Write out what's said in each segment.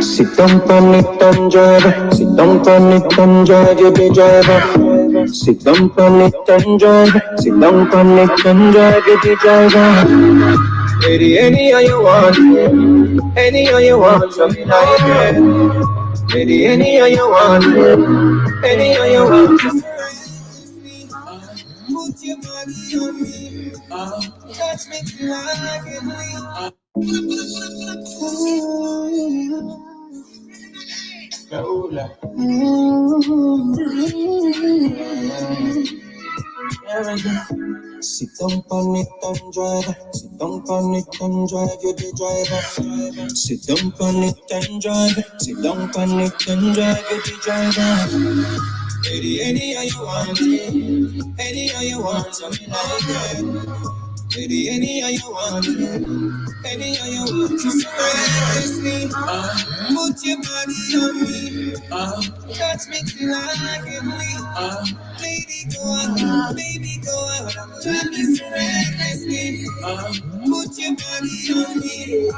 Sit down on it and drive. Sit down on it and drive. You the driver. Sit down on it and drive. Sit down on it and drive. You the driver. Lady, any how you want, any how you want, so me like it. Lady, any how you want, any how you want. Put your body on me, touch me like it. Sit down on it and drive. Sit down on it and drive. You the driver. Sit down on it and drive. Sit down on it and drive. You the driver. Lady, any how you want it, any how you want, so me like it. Lady, any how you want it, any how you want, so me. Put your body on me, touch me till I get weak. Lady, go out, baby, go out, try me so recklessly. Put your body on me,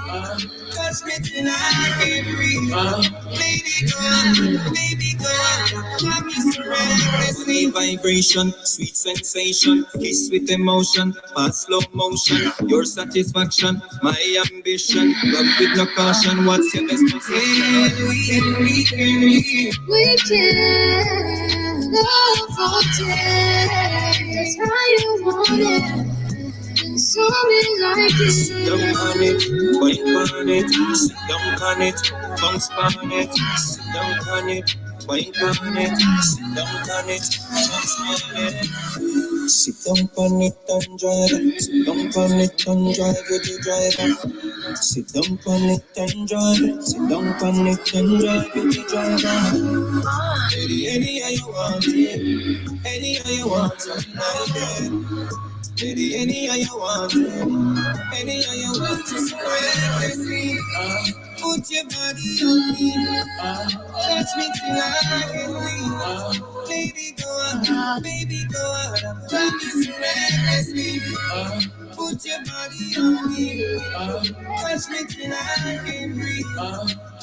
touch me till I get weak. Lady, go out, baby, go out, try me so recklessly. Vibration, sweet sensation, kiss with emotion, fast slow motion, your satisfaction, my ambition, love with no caution. What's your best position? We can love all day. That's how you want it. So me like it. Sit down on it, wine on it. Sit down on it, bounce on it. Sit down on it, wine on it. Sit down on it, bounce on it. Sit down on it and drive. Sit down on it and drive with the driver. Sit down on it and drive. Sit down on it and drive with the driver. Lady, any how you want it, any how you want something like that. Lady, any how you want it, any how you want it. So recklessly, put your body on me, touch me till I get weak. Lady, go out, baby, go out, love me so recklessly. Put your body on me, touch me till I can breathe.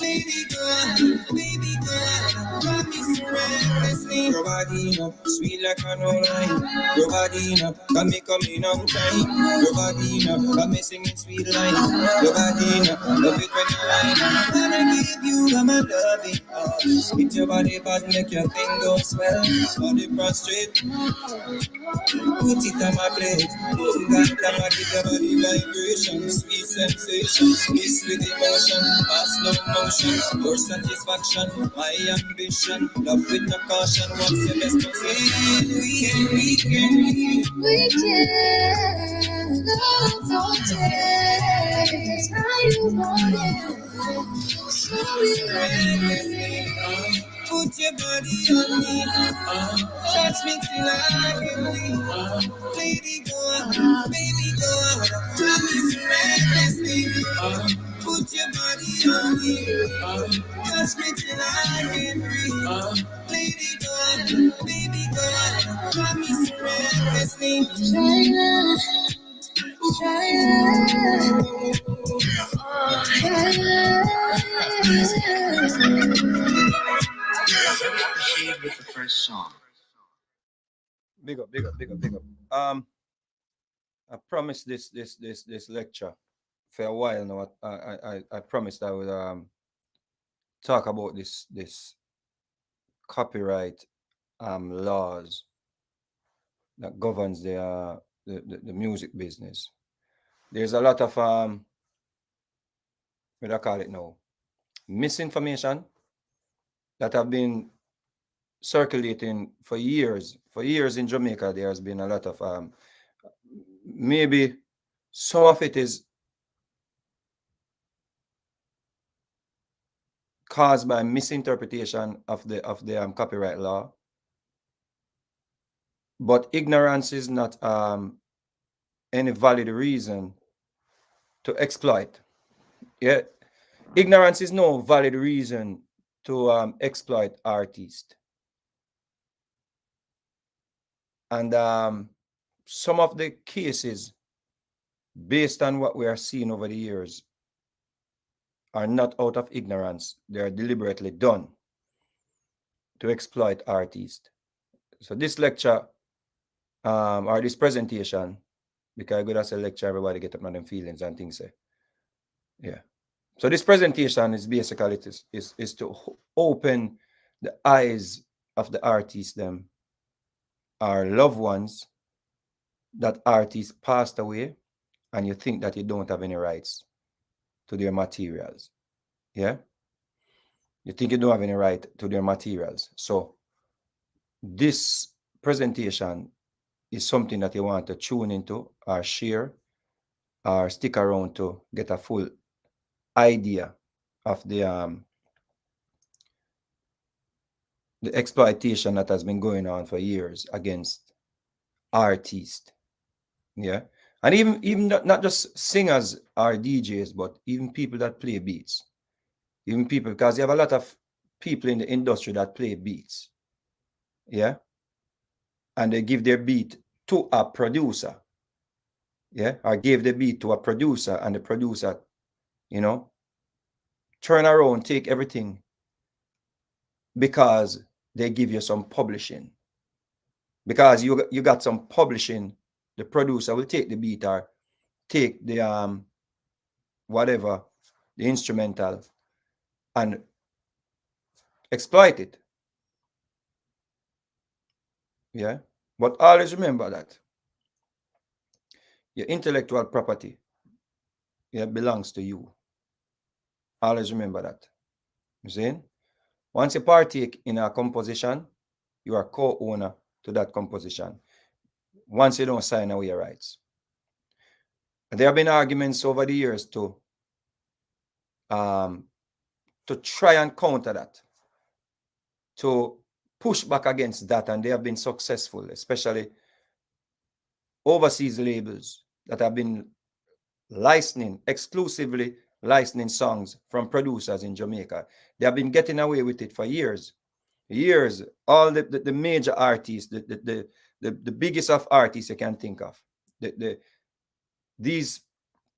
Lady, go out, baby, go out, love me so recklessly. Your body up, sweet like an online. Your body up, got me coming on time. Your body up, got me singing sweet line. Your body up, love it when you whine. I'm gonna give you all my loving. Hit your body bad, make your thing go swell. Body prostrate, put it on my plate. Got them, I give your body vibration, sweet sensation, kiss with emotion, fast slow motion, your satisfaction, my ambition, love with no caution. What's your best position? We can love all day. That's how you want it. So we like put your body on me, touch me till I get weak. Lady, go out, baby, go out, love me so recklessly. Put your body on me, touch me till I get weak. Lady, go out, baby, go out, love me so recklessly. With the first song. Big up. I promised this lecture for a while now. I promised I would talk about this copyright laws that governs the music business. There's a lot of what do I call it now, misinformation that have been circulating for years. For years in Jamaica, there has been a lot of maybe some of it is caused by misinterpretation of the copyright law, but ignorance is not any valid reason to exploit. Yeah, ignorance is no valid reason to exploit artists. And some of the cases based on what we are seeing over the years, are not out of ignorance. They are deliberately done to exploit artists. So this lecture, or this presentation, because I go to say lecture, everybody get up on them feelings and things. Yeah. So this presentation is basically is to open the eyes of the artists, them, our loved ones, that artists passed away, and you think that you don't have any rights to their materials. Yeah. You think you don't have any right to their materials. So this presentation is something that you want to tune into or share or stick around to get a full idea of the exploitation that has been going on for years against artists. Yeah. And even not just singers or DJs, but even people that play beats. Even people, because you have a lot of people in the industry that play beats. Yeah. And they give their beat to a producer. Yeah. Or give the beat to a producer, and the producer, turn around, take everything because they give you some publishing. Because you got some publishing, the producer will take the beat or take the whatever, the instrumental, and exploit it. Yeah. But always remember that your intellectual property, yeah, belongs to you. Always remember that. You see? Once you partake in a composition, you are co-owner to that composition. Once you don't sign away your rights. There have been arguments over the years to try and counter that, to push back against that, and they have been successful, especially overseas labels that have been exclusively licensing songs from producers in Jamaica. They have been getting away with it for years. All the major artists, the biggest of artists you can think of, these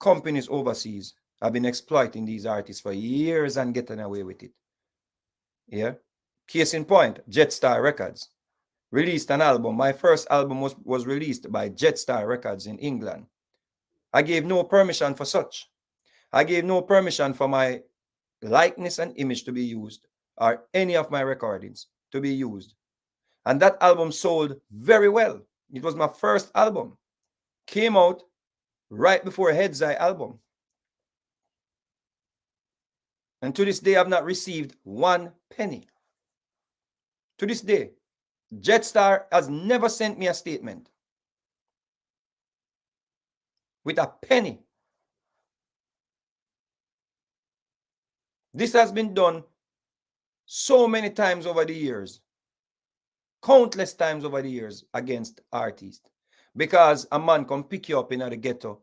companies overseas have been exploiting these artists for years and getting away with it. Yeah. Case in point, Jetstar Records released an album. My first album was released by Jetstar Records in England. I gave no permission for such. I gave no permission for my likeness and image to be used, or any of my recordings to be used. And that album sold very well. It was my first album. Came out right before Head's Eye album. And to this day, I've not received 1 penny. To this day, Jetstar has never sent me a statement with a penny. This has been done so many times over the years, countless times over the years, against artists. Because a man come pick you up in the ghetto,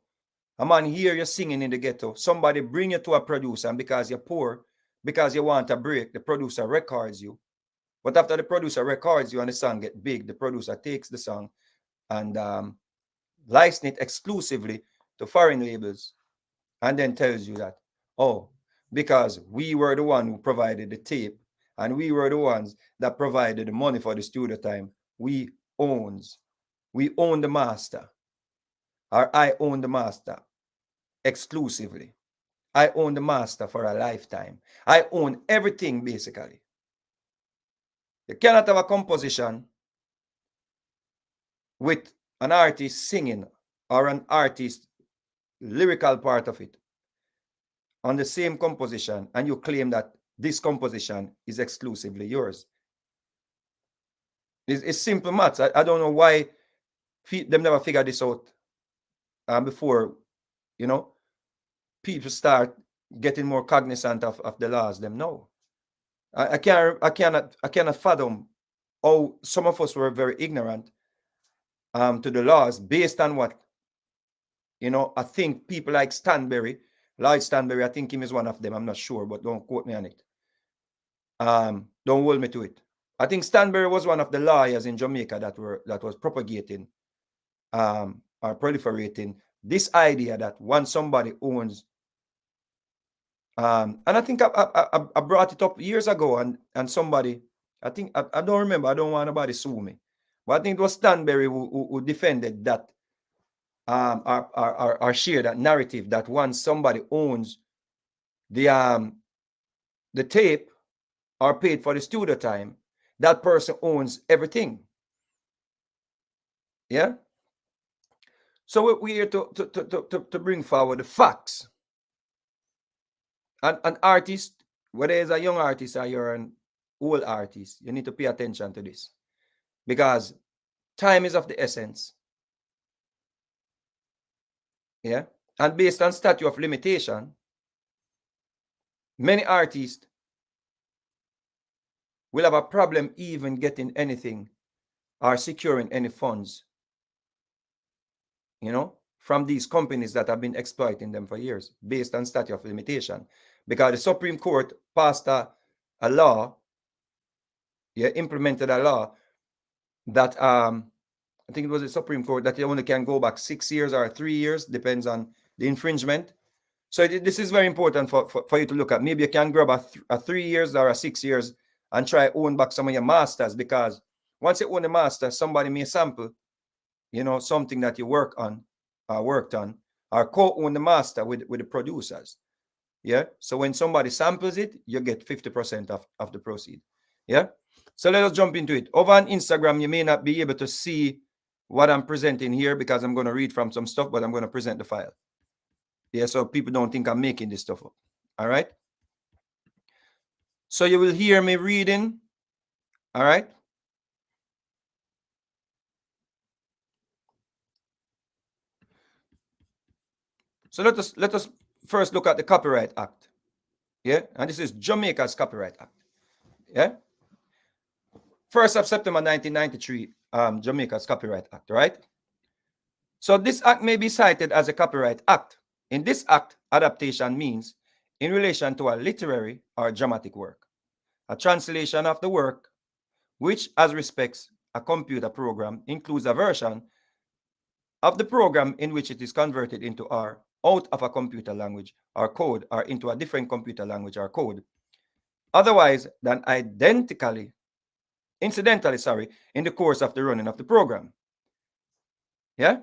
a man hear you singing in the ghetto, somebody bring you to a producer, and because you're poor, because you want a break, the producer records you. But after the producer records you and the song get big, the producer takes the song and license it exclusively to foreign labels, and then tells you that, oh, because we were the one who provided the tape, and we were the ones that provided the money for the studio time, we own the master, or I own the master exclusively. I own the master for a lifetime. I own everything, basically. You cannot have a composition with an artist singing or an artist lyrical part of it on the same composition, and you claim that this composition is exclusively yours. It's simple maths. I don't know why them never figured this out before, people start getting more cognizant of the laws. Them know. I cannot fathom how some of us were very ignorant to the laws, based on what, I think people like Lloyd Stanberry, I think him is one of them. I'm not sure, but don't quote me on it. Don't hold me to it. I think Stanberry was one of the lawyers in Jamaica that was propagating or proliferating this idea that once somebody owns, and I think I brought it up years ago, and somebody, I think I don't remember, I don't want nobody sue me, but I think it was Stanberry who defended that, or shared that narrative that once somebody owns the tape or paid for the studio time, that person owns everything. Yeah. So we're here to bring forward the facts. An artist, whether it's a young artist or you're an old artist, you need to pay attention to this, because time is of the essence. Yeah. And based on statute of limitation, many artists will have a problem even getting anything or securing any funds, from these companies that have been exploiting them for years based on statute of limitation. Because the Supreme Court passed a law, implemented a law that I think it was the Supreme Court, that you only can go back 6 years or 3 years, depends on the infringement. So this is very important for you to look at. Maybe you can grab a 3 years or a 6 years and try own back some of your masters, because once you own a master, somebody may sample, something that you worked on, or co-own the master with the producers. Yeah. So when somebody samples it, you get 50% of the proceed. Yeah. So let us jump into it. Over on Instagram, you may not be able to see what I'm presenting here because I'm going to read from some stuff, but I'm going to present the file. Yeah. So people don't think I'm making this stuff up. All right. So you will hear me reading. All right. So let us first look at the Copyright Act. Yeah. And this is Jamaica's Copyright Act. Yeah. 1st of September 1993, Jamaica's Copyright Act, right? So this act may be cited as a Copyright Act. In this act, adaptation means in relation to a literary or dramatic work, a translation of the work, which as respects a computer program includes a version of the program in which it is converted into or out of a computer language or code, or into a different computer language or code, otherwise than incidentally, in the course of the running of the program. Yeah?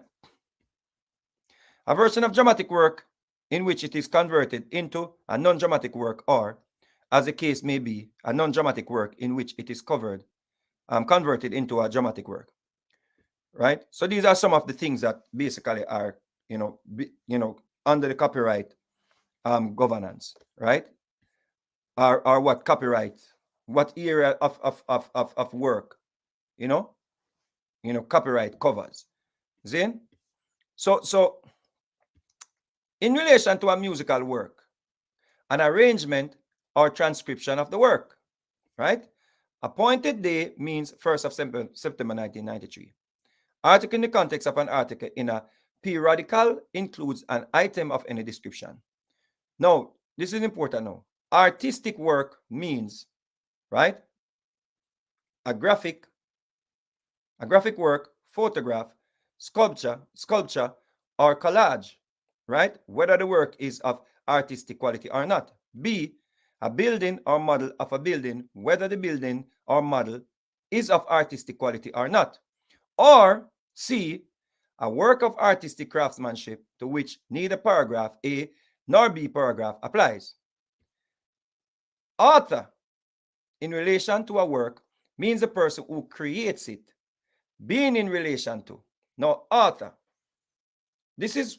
A version of dramatic work in which it is converted into a non-dramatic work, or, as the case may be, a non-dramatic work in which it is converted into a dramatic work. Right? So these are some of the things that basically are, under the copyright governance, right? Or what copyright, what area of work, copyright covers. Zin? So in relation to a musical work, an arrangement or transcription of the work, right? Appointed day means 1st of September 1993. Article in the context of an article in a periodical includes an item of any description. Now, this is important now. Artistic work means, right, a graphic work, photograph, sculpture, or collage, right? Whether the work is of artistic quality or not. B, a building or model of a building, whether the building or model is of artistic quality or not. Or C, a work of artistic craftsmanship to which neither paragraph A nor B paragraph applies. Author, in relation to a work, means the person who creates it, being in relation to. Now, author, this is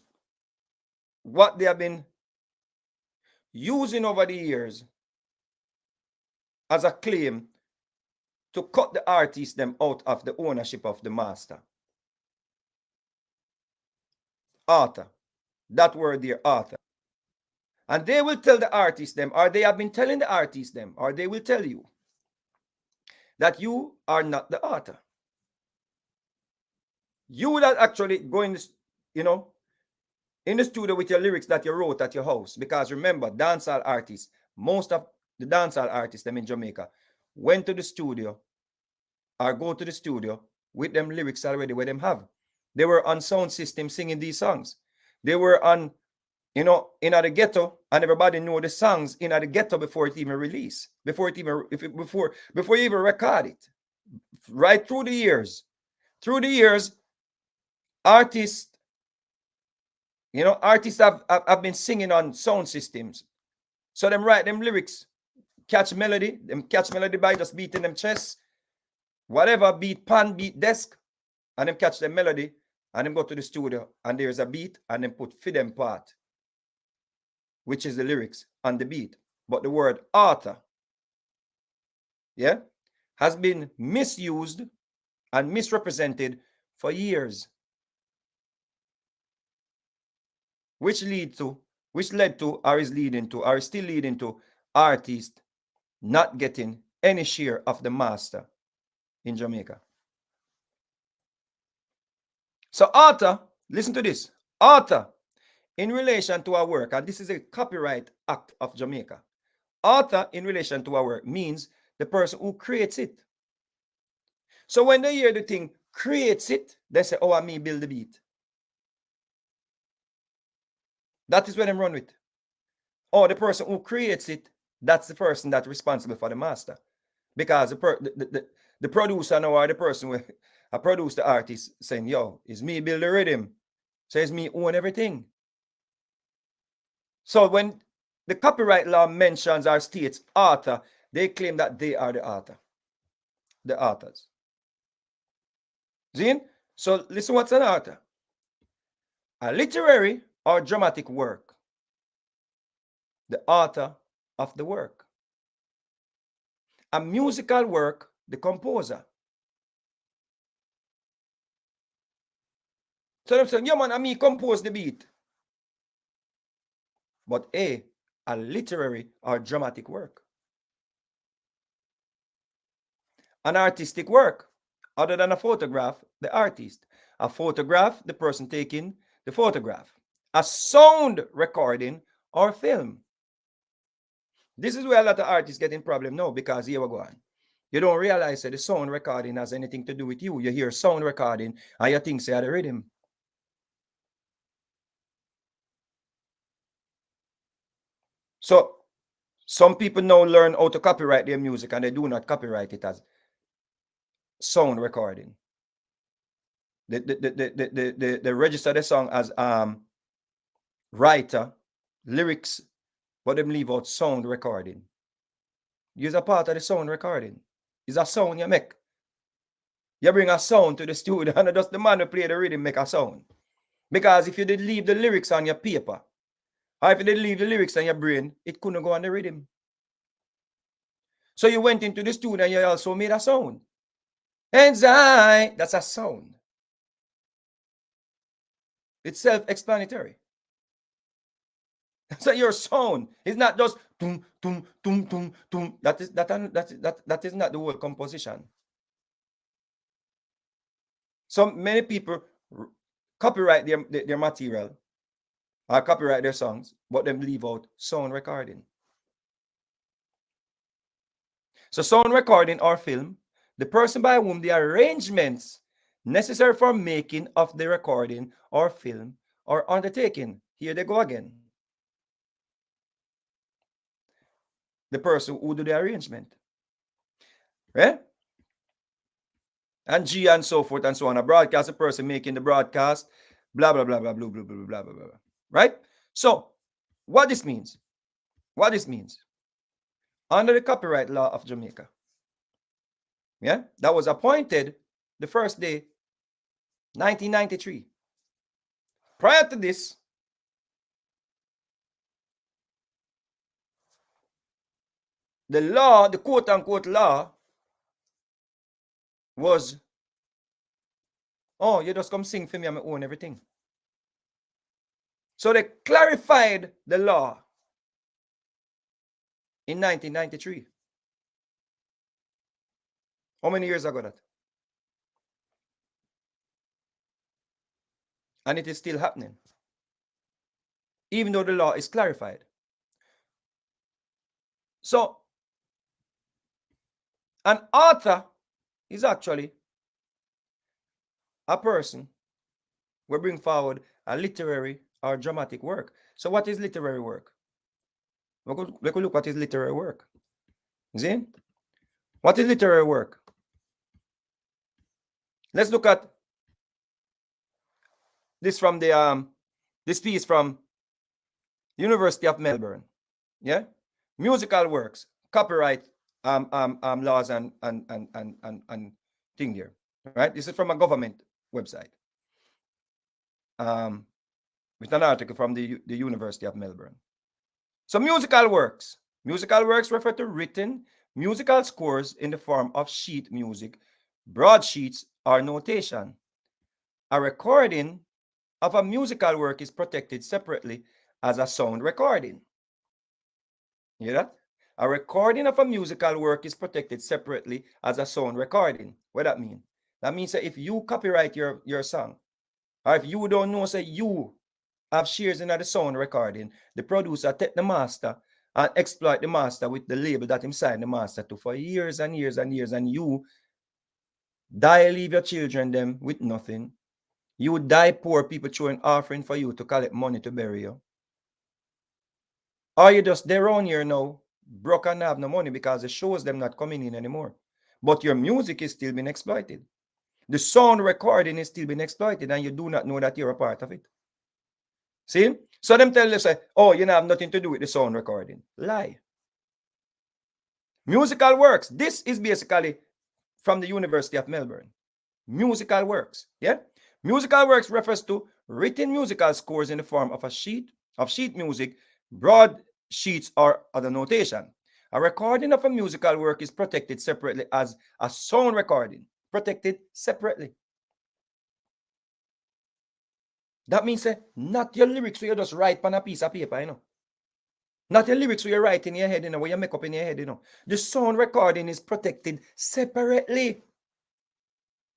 what they have been using over the years as a claim to cut the artists them out of the ownership of the master. Author, that word there, author. And they will tell the artist them, or they have been telling the artist them, or they will tell you that you are not the author. You would actually go in this, in the studio with your lyrics that you wrote at your house. Because remember, dancehall artists, most of the dancehall artists them in Jamaica went to the studio or go to the studio with them lyrics already where them have. They were on sound system singing these songs. They were on, in the ghetto, and everybody knew the songs in the ghetto before it even released, before you even record it. Right through the years, artists, artists have been singing on sound systems. So them write them lyrics, catch melody by just beating them chest, whatever beat, pan beat, desk, and them catch the melody, and them go to the studio, and there's a beat, and then put for them part, which is the lyrics on the beat. But the word author, has been misused and misrepresented for years, which led to, or is leading to, or is still leading to, artists not getting any share of the master in Jamaica. So author, listen to this, author in relation to our work, and this is a copyright act of Jamaica. Author in relation to our work means the person who creates it. So when they hear the thing creates it, they say, oh, I me build the beat. That is what them run with. Or the person who creates it, that's the person that's responsible for the master. Because the producer now, or the person who I produce the artist saying, yo, it's me build the rhythm. So it's me own everything. So when the copyright law mentions or states author, they claim that they are the author. The authors. Zin? So listen, what's an author? A literary or dramatic work. The author of the work. A musical work, the composer. So they're saying, yeah man, I me compose the beat. But a literary or dramatic work. An artistic work, other than a photograph, the artist. A photograph, the person taking the photograph. A sound recording or film. This is where a lot of artists get in problem now, because here we go on. You don't realize that the sound recording has anything to do with you. You hear sound recording and you think say the rhythm. So some people now learn how to copyright their music, and they do not copyright it as sound recording. They register the song as writer, lyrics, but them leave out sound recording. Use a part of the sound recording. It's a sound you make. You bring a sound to the studio, and just the man who play the rhythm make a sound. Because if you did leave the lyrics on your paper, or if you did leave the lyrics on your brain, it couldn't go on the rhythm. So you went into the studio and you also made a sound. Hands high, that's a sound. It's self-explanatory. So your sound is not just tum tum tum tum tum. That is not the whole composition. So many people copyright their material or copyright their songs, but them leave out sound recording. So sound recording or film, the person by whom the arrangements necessary for making of the recording or film or undertaken. Here they go again. The person who do the arrangement. Right? And G and so forth and so on. A broadcast, a person making the broadcast, blah, blah, blah, blah, blah, blah, blah, blah, blah, blah. Right? So, what this means? What this means? Under the copyright law of Jamaica, that was appointed the first day, 1993. Prior to this, the law, the quote-unquote law, was, oh, you just come sing for me, I'm own everything. So they clarified the law in 1993. How many years ago that? And it is still happening, even though the law is clarified. So, an author is actually a person who bring forward a literary are dramatic work. So what is literary work? We could look what is literary work. See? What is literary work? Let's look at this from the this piece from University of Melbourne. Yeah, musical works, copyright laws and thing here. Right, this is from a government website. With an article from the University of Melbourne. So musical works. Musical works refer to written musical scores in the form of sheet music, broadsheets, or notation. A recording of a musical work is protected separately as a sound recording. You hear that? A recording of a musical work is protected separately as a sound recording. What that mean? That means that if you copyright your song, or if you don't know, say you have shares in the sound recording, the producer take the master and exploit the master with the label that him signed the master to for years and years and years, and you die, leave your children them with nothing. You die poor, people throwing offering for you to collect money to bury you. Or you just they're on here now, broke and have no money because the shows them not coming in anymore. But your music is still being exploited. The sound recording is still being exploited, and you do not know that you're a part of it. See? So them tell you, say, oh, you have nothing to do with the sound recording. Lie. Musical works. This is basically from the University of Melbourne. Musical works. Yeah? Musical works refers to written musical scores in the form of sheet music, broadsheets, or other notation. A recording of a musical work is protected separately as a sound recording. Protected separately. That means not your lyrics where you just write on a piece of paper, you know. Not your lyrics where you write in your head, you know, where you make up in your head, you know. The sound recording is protected separately.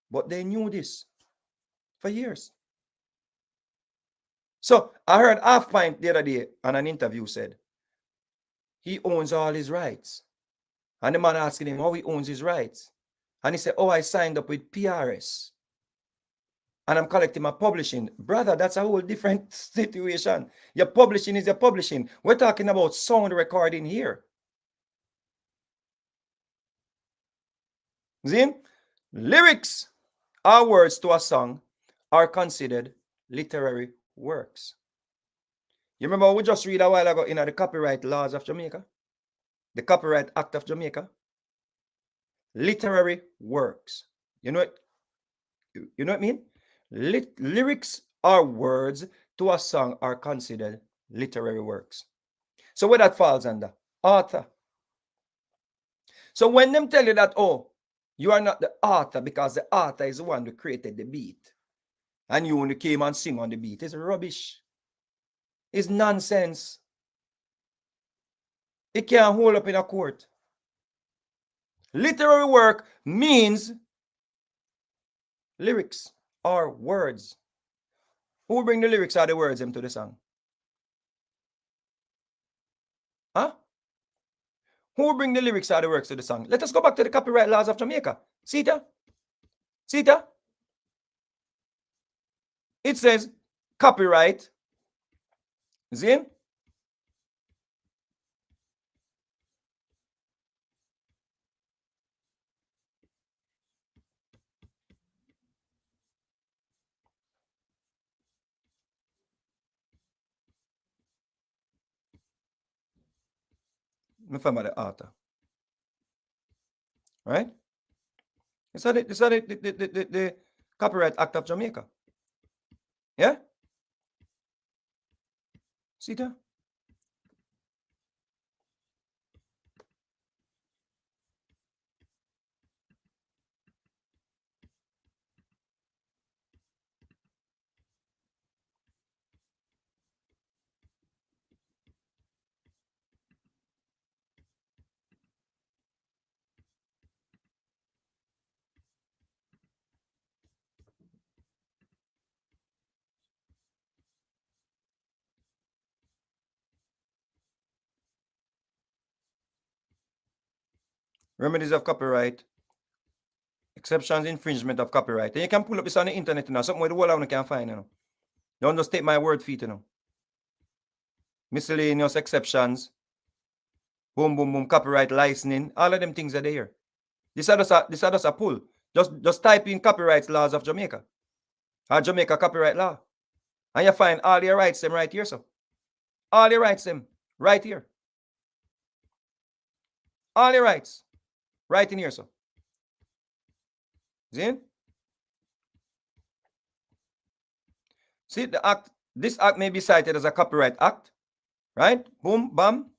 But they knew this for years. So I heard Half Pint the other day on an interview said he owns all his rights. And the man asking him how he owns his rights. And he said, oh, I signed up with PRS. And I'm collecting my publishing. Brother, that's a whole different situation. Your publishing is your publishing. We're talking about sound recording here. See? Lyrics or words to a song are considered literary works. You remember we just read a while ago in the copyright laws of Jamaica? The Copyright Act of Jamaica? Literary works. You know what? You know what I mean? Lyrics or words to a song are considered literary works. So where that falls under? Author. So when them tell you that, oh, you are not the author because the author is the one who created the beat and you only came and sing on the beat, it's rubbish. It's nonsense. It can't hold up in a court. Literary work means lyrics or words. Who bring the lyrics or the words into the song? Huh? Who bring the lyrics or the words to the song? Let us go back to the copyright laws of Jamaica. See it? See it? It says copyright. See? Me find the author. Right? It's the Copyright Act of Jamaica. Yeah? See that? Remedies of copyright, exceptions, infringement of copyright. And you can pull up this on the internet, you know, something where the whole one can find, you know. Don't just take my word for it, you know. miscellaneous exceptions, boom, boom, boom, copyright licensing, all of them things are there. This are just a pull. Just type in copyright laws of Jamaica or Jamaica copyright law, and you find all your rights them right here, so. All your rights them right here. All your rights right in here, so. See? See, the act, this act may be cited as a copyright act, right? Boom, bam.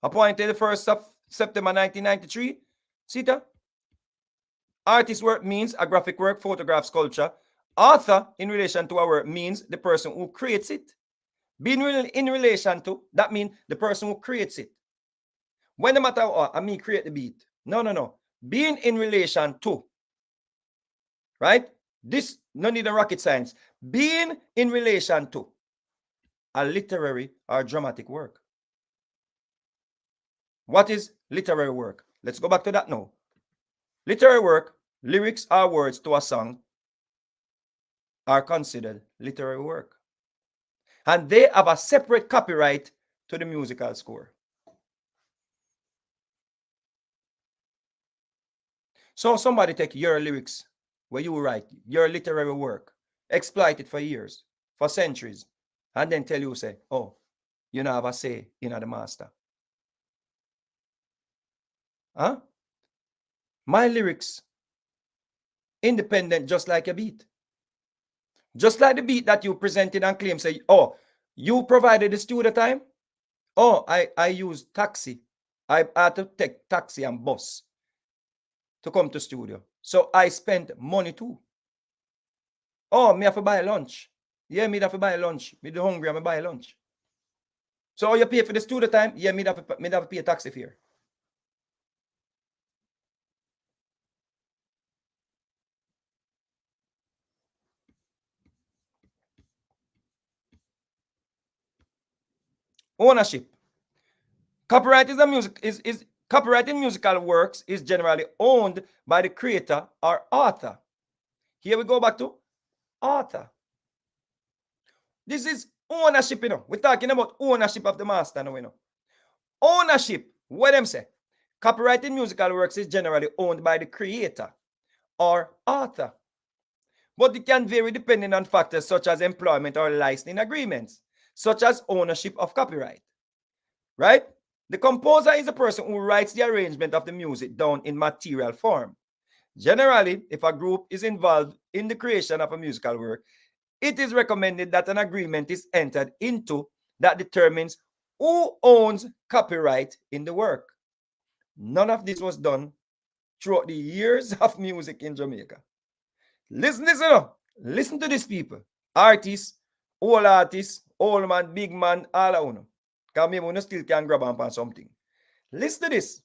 Appointed the 1st of September 1993. See that? Artist work means a graphic work, photograph, sculpture. Author in relation to a work means the person who creates it. Being in relation to, that means the person who creates it. When the matter, I mean create the beat. No. Being in relation to, right? This, no need a rocket science. Being in relation to a literary or dramatic work. What is literary work? Let's go back to that now. Literary work, lyrics or words to a song are considered literary work. And they have a separate copyright to the musical score. So somebody take your lyrics where you write, your literary work, exploit it for years, for centuries, and then tell you, say, oh, you don't have a say in the master. Huh? My lyrics, independent, just like a beat. Just like the beat that you presented and claim, say, oh, you provided the studio time? Oh, I used taxi. I had to take taxi and bus to come to studio. So I spent money too. Oh, me have to buy lunch. Yeah, me have to buy lunch. Me do hungry, I buy lunch. So you pay for the studio time? Yeah, me have to pay a taxi fare. Ownership. Copyright is a music is copyright in musical works is generally owned by the creator or author. Here we go back to author. This is ownership, you know. We're talking about ownership of the master now, you know. Ownership, what them say? Copyright in musical works is generally owned by the creator or author. But it can vary depending on factors such as employment or licensing agreements, such as ownership of copyright. Right? The composer is the person who writes the arrangement of the music down in material form. Generally, if a group is involved in the creation of a musical work, it is recommended that an agreement is entered into that determines who owns copyright in the work. None of this was done throughout the years of music in Jamaica. Listen to these people. Artists, old man, big man, all of them. Because maybe still can grab on something. Listen to this.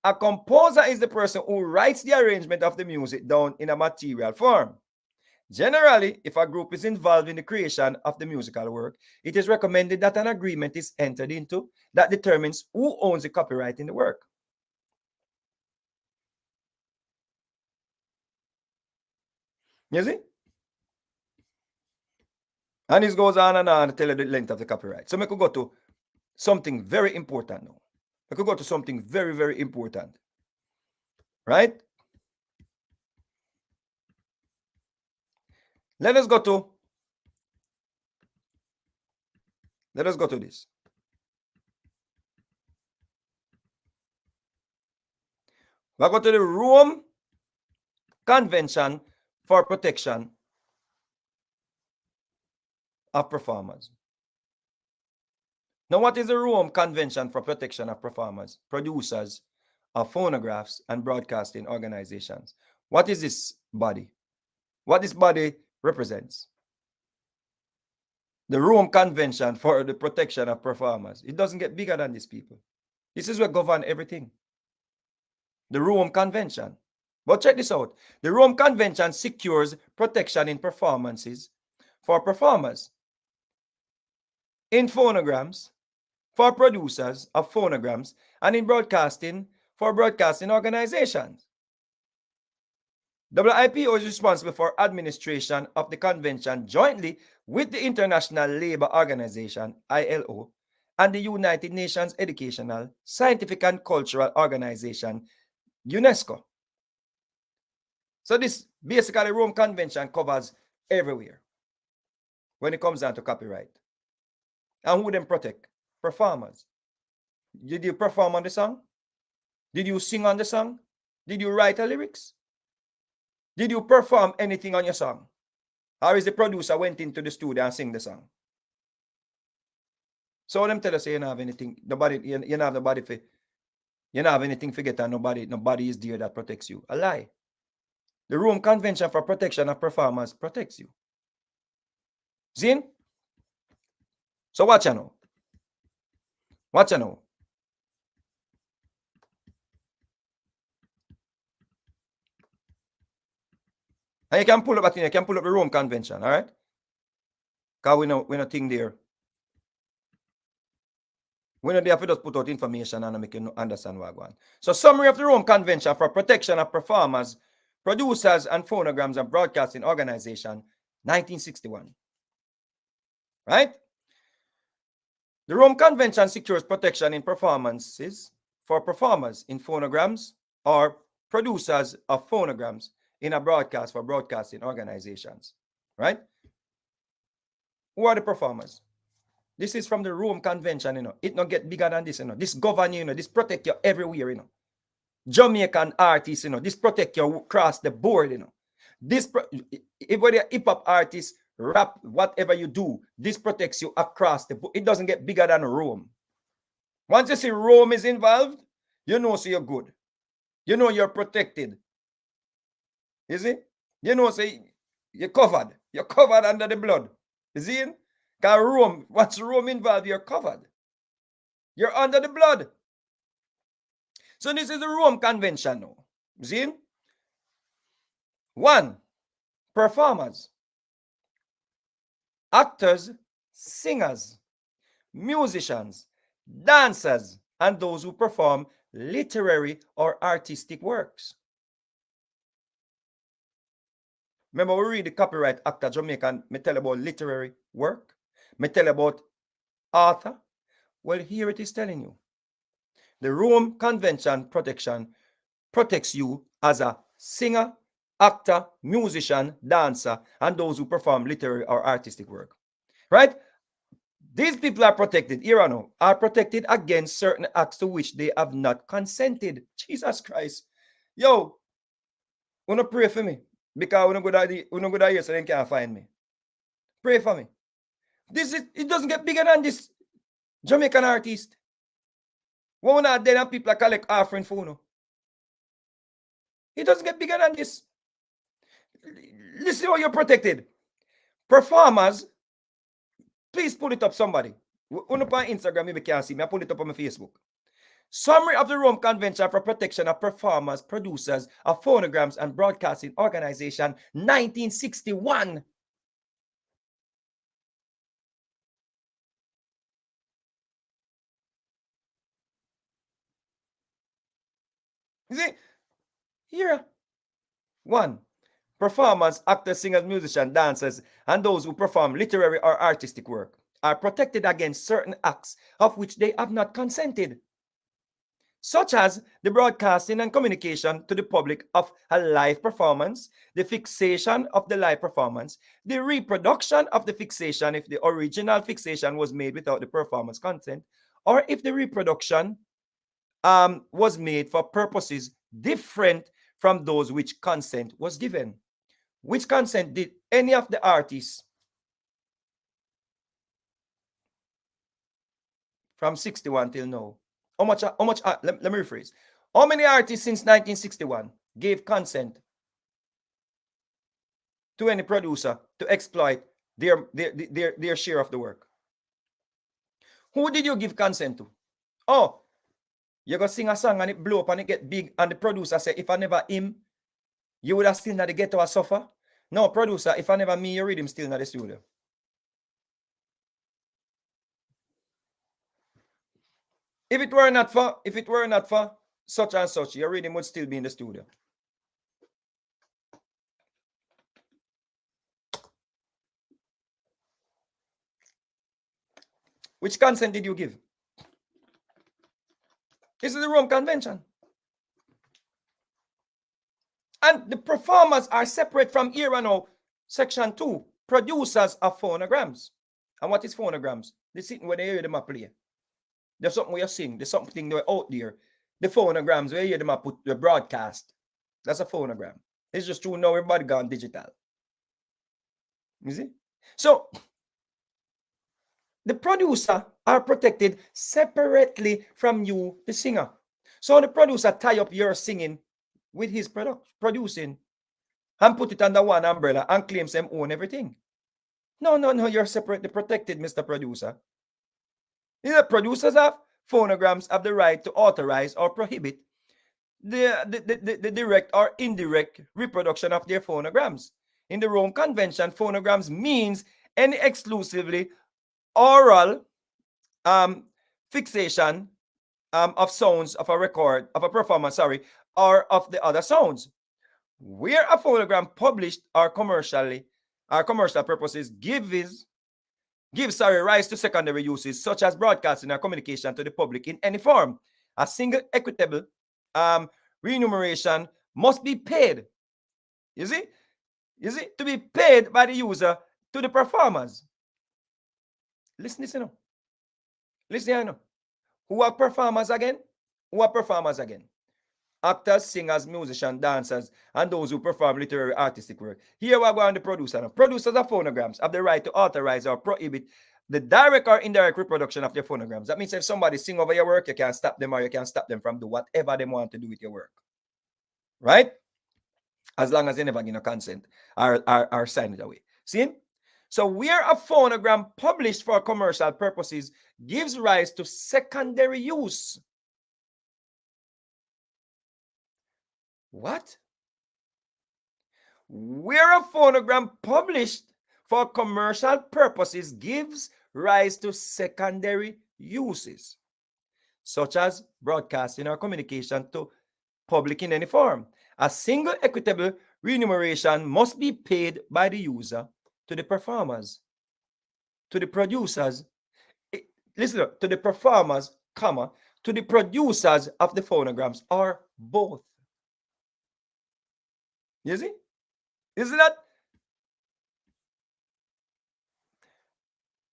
A composer is the person who writes the arrangement of the music down in a material form. Generally, if a group is involved in the creation of the musical work, it is recommended that an agreement is entered into that determines who owns the copyright in the work. You see? And this goes on and on to tell you the length of the copyright. So we could go to something very important now. We could go to something very, very important. Right? Let us go to this. We'll go to the Rome Convention for Protection of Performers. Now, what is the Rome Convention for Protection of Performers, Producers of Phonographs and Broadcasting Organizations? What is this body? What this body represents? The Rome Convention for the Protection of Performers. It doesn't get bigger than these people. This is what governs everything. The Rome Convention. But check this out. The Rome Convention secures protection in performances for performers, in phonograms, for producers of phonograms, and in broadcasting for broadcasting organizations. WIPO is responsible for administration of the convention jointly with the International Labour Organization, ILO, and the United Nations Educational, Scientific and Cultural Organization, UNESCO. So this basically Rome Convention covers everywhere when it comes down to copyright. And who them protect? Performers. Did you perform on the song? Did you sing on the song? Did you write the lyrics? Did you perform anything on your song? Or is the producer went into the studio and sing the song? So them tell us you don't have anything, nobody, you don't have nobody for, you don't have anything to get and nobody is there that protects you. A lie. The Rome Convention for Protection of Performers protects you. Zin? So watch you know. Watch you know. And you can pull up you can pull up the Rome Convention, all right? Because we know thing there. We know they have to just put out information and make you understand what going on. So summary of the Rome Convention for Protection of Performers, Producers and Phonograms and Broadcasting Organization, 1961. Right? The Rome Convention secures protection in performances for performers in phonograms or producers of phonograms in a broadcast for broadcasting organizations. Right? Who are the performers? This is from the Rome Convention, you know. It not get bigger than this, you know. This govern you know. This protect you everywhere, you know. Jamaican artists, you know. This protect you across the board, you know. This, if you're a hip-hop artist, rap, whatever you do, this protects you across the board. It doesn't get bigger than Rome. Once you see Rome is involved, you know so you're good. You know you're protected. You see? You know so you're covered. You're covered under the blood. You see? Because Rome, once Rome involved, you're covered. You're under the blood. So this is the Rome Convention now. You see? 1. Performers. Actors, singers, musicians, dancers, and those who perform literary or artistic works. Remember, we read the Copyright Act of Jamaica and me tell about literary work. Me tell about author. Well, here it is telling you. The Rome Convention protection protects you as a singer, actor, musician, dancer, and those who perform literary or artistic work. Right? These people are protected, here I know, are protected against certain acts to which they have not consented. Jesus Christ. Yo, wanna pray for me? Because we don't go down here so they can't find me. Pray for me. It doesn't get bigger than this Jamaican artist. One of them people collect offering for no. It doesn't get bigger than this. Listen how you're protected. Performers, please pull it up, somebody. On Instagram, maybe can't see me. I pull it up on my Facebook. Summary of the Rome Convention for Protection of Performers, Producers of Phonograms and Broadcasting Organization, 1961. You see? Here. 1. Performers, actors, singers, musicians, dancers, and those who perform literary or artistic work are protected against certain acts of which they have not consented, such as the broadcasting and communication to the public of a live performance, the fixation of the live performance, the reproduction of the fixation if the original fixation was made without the performer's consent, or if the reproduction was made for purposes different from those which consent was given. Which consent did any of the artists from 61 till now? Let me rephrase. How many artists since 1961 gave consent to any producer to exploit their share of the work? Who did you give consent to? Oh, you go sing a song and it blow up and it get big and the producer say, if I never him, you would have still not the ghetto or suffer? No, producer, if I never me, you read him still in the studio. If it were not for such and such, your reading would still be in the studio. Which consent did you give? This is the Rome Convention. And the performers are separate from here and now. Section 2, producers of phonograms. And what is phonograms? They sit where they hear them play. There's something where you sing. There's something they're out there. The phonograms where you hear them put the broadcast. That's a phonogram. It's just true now everybody gone digital. You see? So the producer are protected separately from you, the singer. So the producer tie up your singing with his producing and put it under one umbrella and claims them own everything. No, you're separately protected, Mr. Producer. The producers of phonograms have the right to authorize or prohibit the direct or indirect reproduction of their phonograms. In the Rome Convention, phonograms means any exclusively oral fixation of sounds of a record, of a performance, or of the other sounds. Where a phonogram published or commercial purposes gives rise to secondary uses such as broadcasting or communication to the public in any form. A single equitable remuneration must be paid. You see, to be paid by the user to the performers. Listen now. Who are performers again? Actors, singers, musicians, dancers, and those who perform literary artistic work. Here we are going to producer. Producers of phonograms have the right to authorize or prohibit the direct or indirect reproduction of their phonograms. That means if somebody sing over your work, you can't stop them, or you can stop them from doing whatever they want to do with your work. Right? As long as they never give no consent or sign it away. See? So where a phonogram published for commercial purposes gives rise to secondary use. What? Where a phonogram published for commercial purposes gives rise to secondary uses, such as broadcasting or communication to public in any form. A single equitable remuneration must be paid by the user to the performers, to the producers, listen, to the performers, to the producers of the phonograms, or both. You see? Isn't that?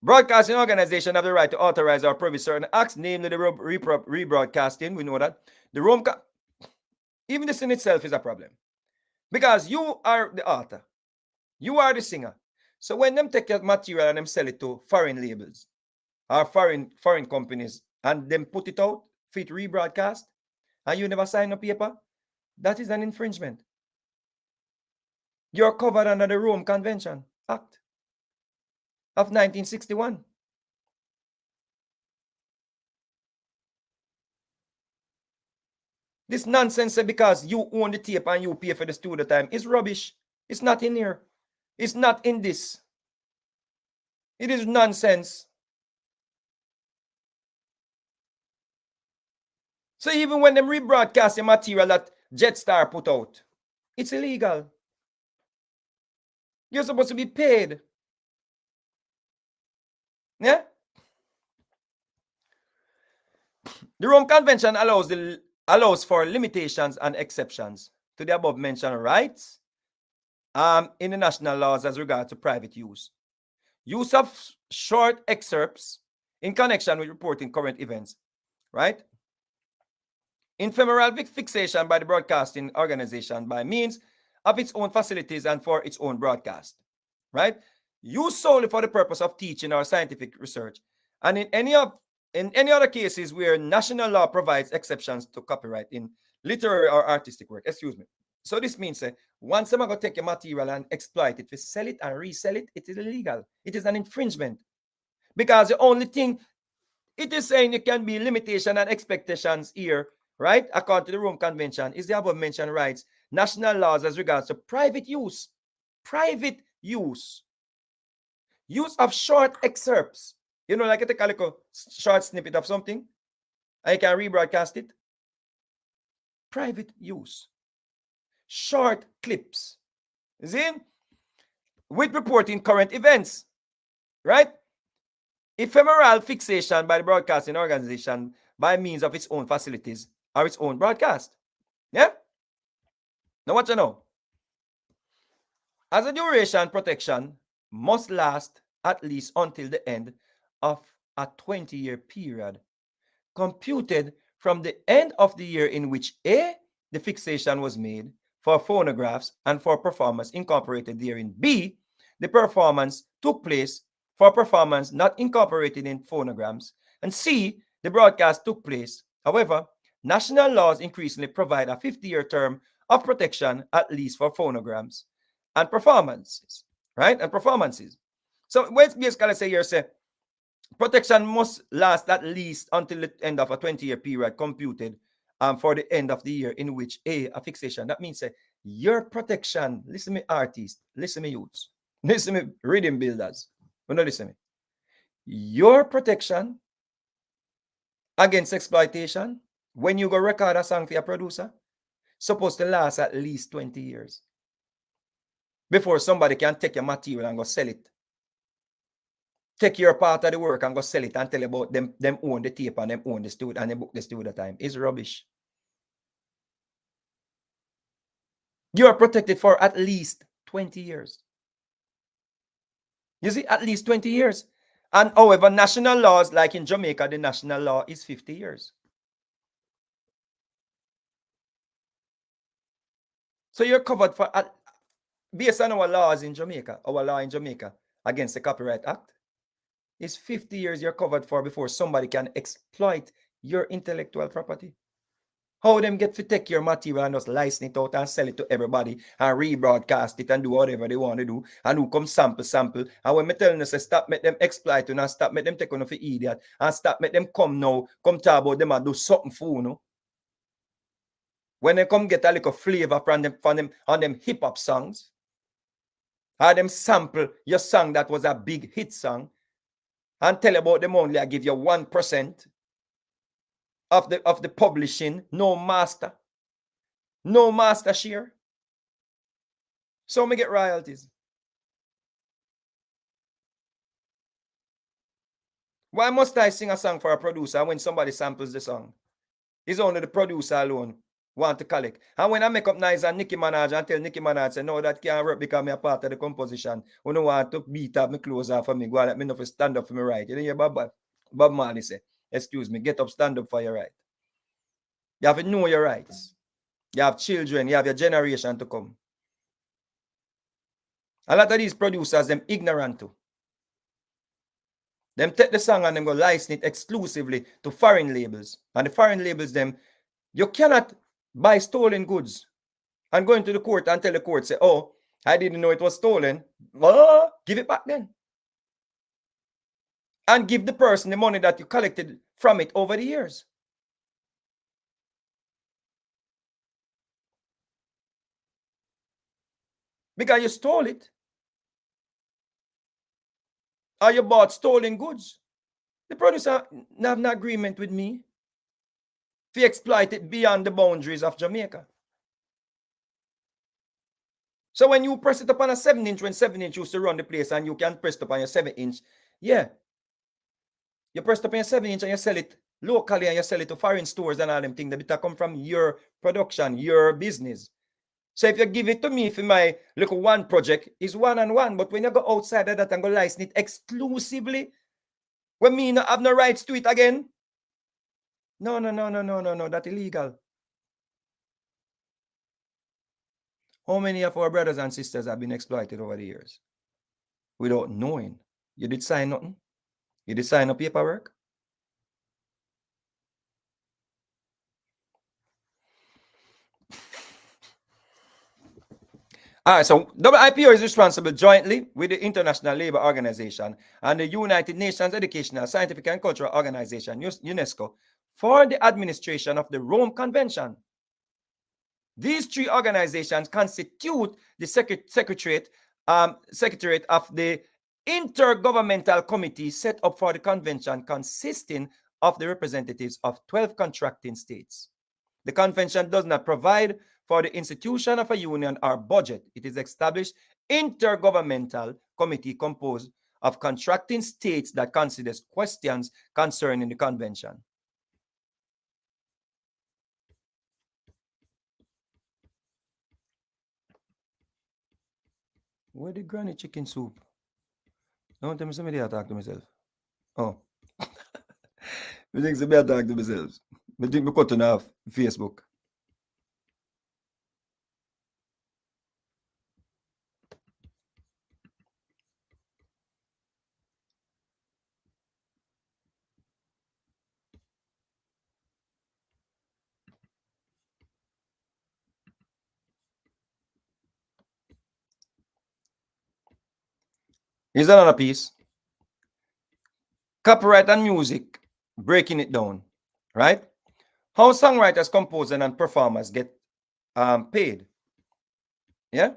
Broadcasting organization have the right to authorize or prohibit certain acts, namely the rebroadcasting. We know that. The Rome, even this in itself is a problem. Because you are the author. You are the singer. So when them take your material and them sell it to foreign labels or foreign companies and them put it out for it rebroadcast and you never sign a paper, that is an infringement. You're covered under the Rome Convention Act of 1961. This nonsense because you own the tape and you pay for the studio time is rubbish. It's not in here. It's not in this. It is nonsense. So even when them rebroadcast the material that Jetstar put out, it's illegal. You're supposed to be paid. Yeah? The Rome Convention allows for limitations and exceptions to the above mentioned rights in the national laws as regards to private use. Use of short excerpts in connection with reporting current events, right? Ephemeral fixation by the broadcasting organization by means of its own facilities and for its own broadcast, right? Used solely for the purpose of teaching or scientific research, and in any other cases where national law provides exceptions to copyright in literary or artistic work. So this means once I'm going to take a material and exploit it, to sell it and resell it, it is illegal. It is an infringement. Because the only thing it is saying it can be limitation and expectations here, right? According to the Rome Convention, is the above mentioned rights, national laws as regards to private use. Private use. Use of short excerpts. You know, like you take a little short snippet of something, and you can rebroadcast it. Private use. Short clips. See? With reporting current events. Right? ephemeral fixation by the broadcasting organization by means of its own facilities or its own broadcast. Yeah? Now what you know? As a duration, protection must last at least until the end of a 20-year period, computed from the end of the year in which A, the fixation was made for phonographs and for performance incorporated therein. B, the performance took place for performance not incorporated in phonograms. And C, the broadcast took place. However, national laws increasingly provide a 50-year term of protection, at least for phonograms and performances, right? And performances. So when basically say here, say protection must last at least until the end of a 20-year period computed for the end of the year in which a fixation. That means your protection, listen me artists, listen me youths, listen me reading builders. No, listen me. Your protection against exploitation when you go record a song for your producer supposed to last at least 20 years before somebody can take your material and go sell it. Take your part of the work and go sell it and tell about them own the tape and them own the studio and they book the studio time. It's rubbish. You are protected for at least 20 years. You see, at least 20 years. And however, national laws, like in Jamaica, the national law is 50 years. So you're covered for, based on our laws in Jamaica, our law in Jamaica against the Copyright Act, is 50 years you're covered for before somebody can exploit your intellectual property. How them get to take your material and just license it out and sell it to everybody and rebroadcast it and do whatever they want to do and who come sample. And when me telling you, say stop make them exploit you and stop make them take on for idiot and stop make them come talk about them and do something for you know. When they come get a little flavor from them on them hip hop songs, or them sample your song that was a big hit song and tell about them only I give you 1% of the publishing, no master share. So me get royalties. Why must I sing a song for a producer when somebody samples the song? It's only the producer alone want to collect. And when I make up nice and Nicki Minaj and tell Nicki Minaj, say, no, that can't work because I'm a part of the composition. You don't want to beat up my clothes off for me. Go and let me know if stand up for me right. You know, hear Bob Marley say, excuse me, get up, stand up for your right. You have to know your rights. You have children, you have your generation to come. A lot of these producers, them ignorant too. Them take the song and them go license it exclusively to foreign labels. And the foreign labels, them, you cannot buy stolen goods and go into the court and tell the court, say, oh, I didn't know it was stolen. Oh, give it back then. And give the person the money that you collected from it over the years. Because you stole it. Or you bought stolen goods. The producer have an agreement with me to exploit it beyond the boundaries of Jamaica. So when you press it upon a 7-inch, when 7-inch used to run the place and you can press it upon your 7-inch, yeah. You press it upon your 7-inch and you sell it locally and you sell it to foreign stores and all them things that come from your production, your business. So if you give it to me for my little one project, it's 1-on-1. But when you go outside of that and go license it exclusively, when me not have no rights to it again, no, that's illegal. How many of our brothers and sisters have been exploited over the years without knowing? You did sign nothing? You did sign no paperwork? All right, so WIPO is responsible jointly with the International Labour Organization and the United Nations Educational, Scientific and Cultural Organization, UNESCO, for the administration of the Rome Convention. These three organizations constitute the secretariat of the Intergovernmental Committee set up for the convention, consisting of the representatives of 12 contracting states. The convention does not provide for the institution of a union or budget. It is established intergovernmental committee composed of contracting states that considers questions concerning the convention. Where the granny chicken soup? Don't tell me somebody I talk to myself. Oh. I think somebody I talk to myself. I think we cut on off Facebook. Here's another piece. Copyright and music, breaking it down, right? How songwriters, composers, and performers get paid. Yeah?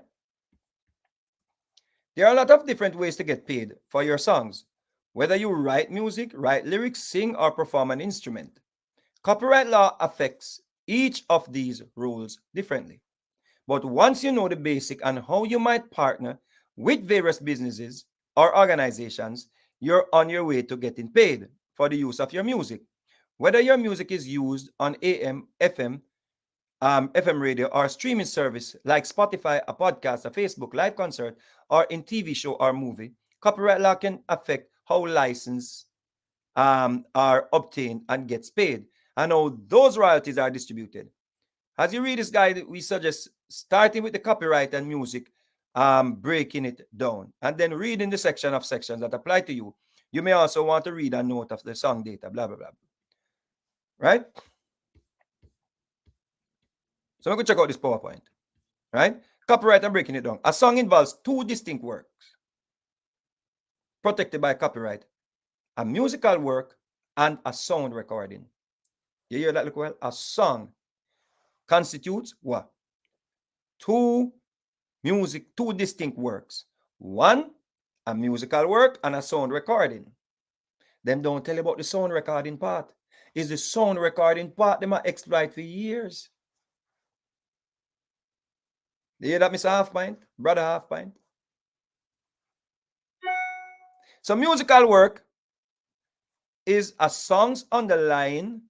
There are a lot of different ways to get paid for your songs. Whether you write music, write lyrics, sing, or perform an instrument. Copyright law affects each of these rules differently. But once you know the basic and how you might partner with various businesses or organizations, you're on your way to getting paid for the use of your music. Whether your music is used on AM, FM radio, or streaming service like Spotify, a podcast, a Facebook live concert, or in TV show or movie, copyright law can affect how license are obtained and gets paid, and how those royalties are distributed. As you read this guide, we suggest starting with the copyright and music, breaking it down, and then reading the section of sections that apply to you. You may also want to read a note of the song data, blah, blah, blah. Right? So we could check out this PowerPoint. Right? Copyright and breaking it down. A song involves two distinct works protected by copyright: a musical work and a sound recording. You hear that look well? A song constitutes what? Two distinct works. One, a musical work and a sound recording. Them don't tell you about the sound recording part. Is the sound recording part them are exploit for years. You hear that, Mr. Half Pint? Brother Half Pint? So musical work is a song's underlying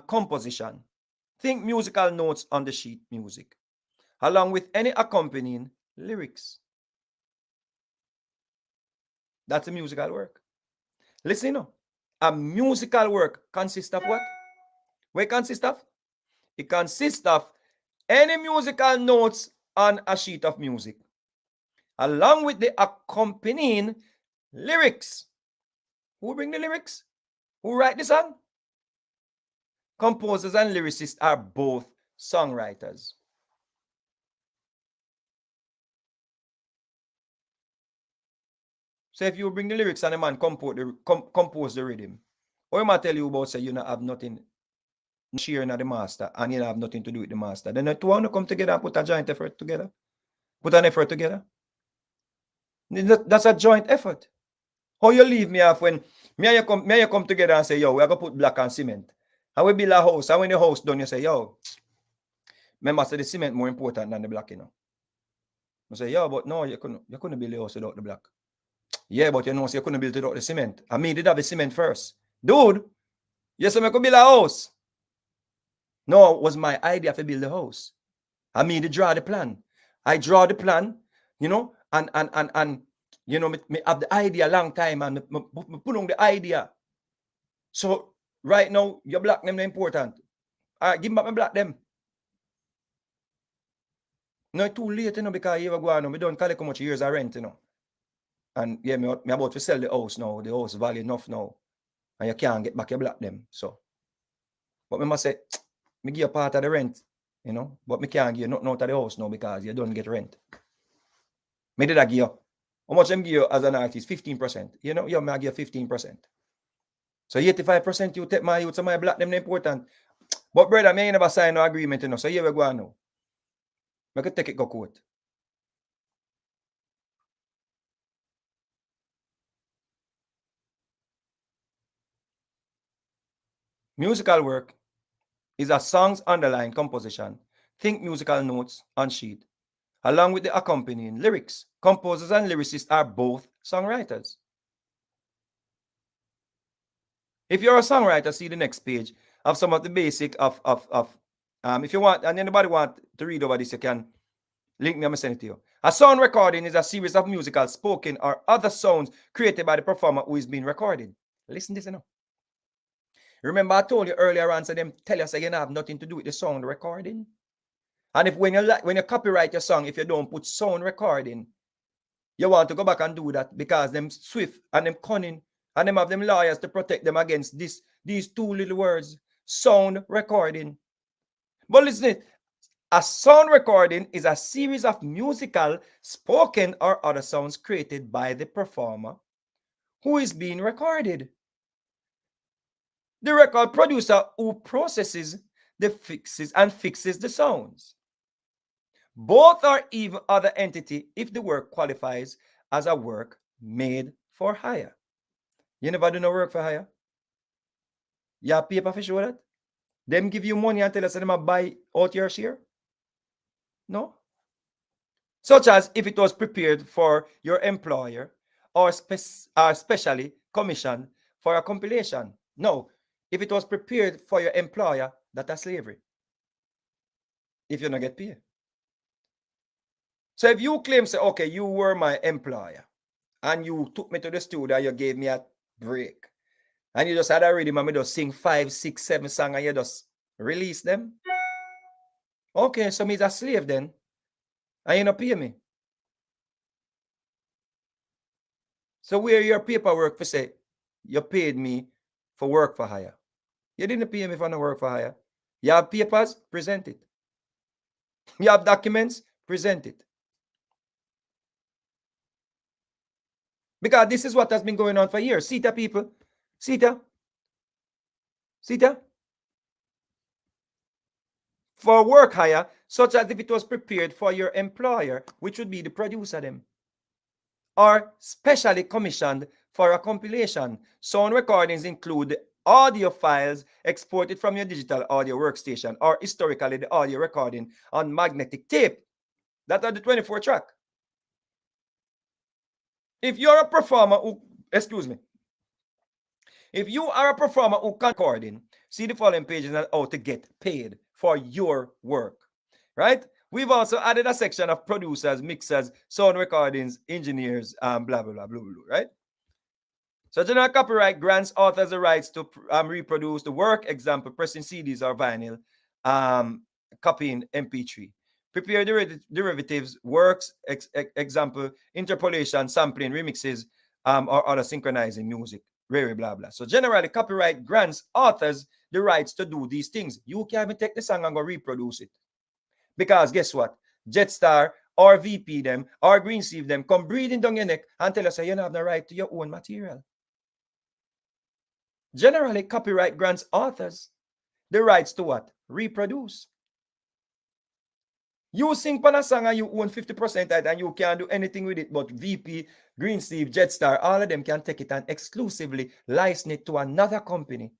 composition. Think musical notes on the sheet music, along with any accompanying lyrics. That's a musical work. Listen, a musical work consists of what? What it consists of? It consists of any musical notes on a sheet of music, along with the accompanying lyrics. Who bring the lyrics? Who write the song? Composers and lyricists are both songwriters. So if you bring the lyrics and the man compose the rhythm, or he might tell you about say you not have nothing sharing at the master and you don't have nothing to do with the master, then the two want to come together and put a joint effort together. Put an effort together. That's a joint effort. How you leave me off when me and you come together and say, yo, we're gonna put block and cement. And we build a house, and when the house done, you say, yo, remember, say the cement more important than the block, I say, yo, but no, you couldn't build the house without the block. Yeah, but so you couldn't build it without the cement. I mean, did have the cement first. Dude, yes, I could build a house. No, it was my idea to build the house. I mean, to draw the plan. I draw the plan, and me have the idea a long time and me put on the idea. So right now, your black them important. All right, give me back my black them. No, it's too late, because you go on, we don't collect how much years I rent, And yeah, me about to sell the house now. The house value enough now. And you can't get back your black them. So, but me must say, me give you part of the rent, but me can't give you nothing out of the house now because you don't get rent. Me did I give you? How much them give you as an artist? 15%. Me I give you 15%. So 85% you take my youth, so my black them important. But brother, me ain't never sign no agreement, so here we go on now. I could take it go court. Musical work is a song's underlying composition. Think musical notes on sheet, along with the accompanying lyrics. Composers and lyricists are both songwriters. If you're a songwriter, see the next page of some of the basic of if you want, and anybody want to read over this, you can link me, I'm gonna send it to you. A sound recording is a series of musical, spoken, or other sounds created by the performer who is being recorded. Listen to this now. Remember, I told you earlier on, so them tell us again, have nothing to do with the sound recording. And if when you copyright your song, if you don't put sound recording, you want to go back and do that because them swift and them cunning and them have them lawyers to protect them against these two little words, sound recording. But listen, a sound recording is a series of musical, spoken, or other sounds created by the performer who is being recorded. The record producer who processes the fixes the sounds. Both are even other entity if the work qualifies as a work made for hire. You never do no work for hire? You have paper for sure that? Them give you money and tell us them buy out your share? No. Such as if it was prepared for your employer or specially commissioned for a compilation. No. If it was prepared for your employer, that's slavery. If you don't get paid. So if you claim, say, okay, you were my employer and you took me to the studio, you gave me a break, and you just had a rhythm and me just sing 5, 6, 7 songs and you just release them. Okay, so me's a slave then. And you don't pay me. So where your paperwork for say you paid me for work for hire? You didn't pay me for no work for hire. You have papers, present it. You have documents, present it. Because this is what has been going on for years. See that, people? See that? See that? For work hire, such as if it was prepared for your employer, which would be the producer them, or specially commissioned for a compilation. Sound recordings include audio files exported from your digital audio workstation, or historically the audio recording on magnetic tape. That are the 24 track. If you're a performer who, if you are a performer who can recording, see the following pages on how to get paid for your work, right? We've also added a section of producers, mixers, sound recordings, engineers, blah, blah, blah, blah, blah, right? So general copyright grants authors the rights to reproduce the work, example, pressing CDs or vinyl, copying MP3. Prepare derivatives, works, example, interpolation, sampling, remixes, or other synchronizing music, blah, blah. So generally, copyright grants authors the rights to do these things. You can't even take the song and go reproduce it. Because guess what? Jetstar or VP them or Greensleeve them come breathing down your neck and tell us you don't have the right to your own material. Generally, copyright grants authors the rights to what? Reproduce. You sing pan a song and you own 50% of it and you can't do anything with it, but VP, Greensleeve, Jetstar, all of them can take it and exclusively license it to another company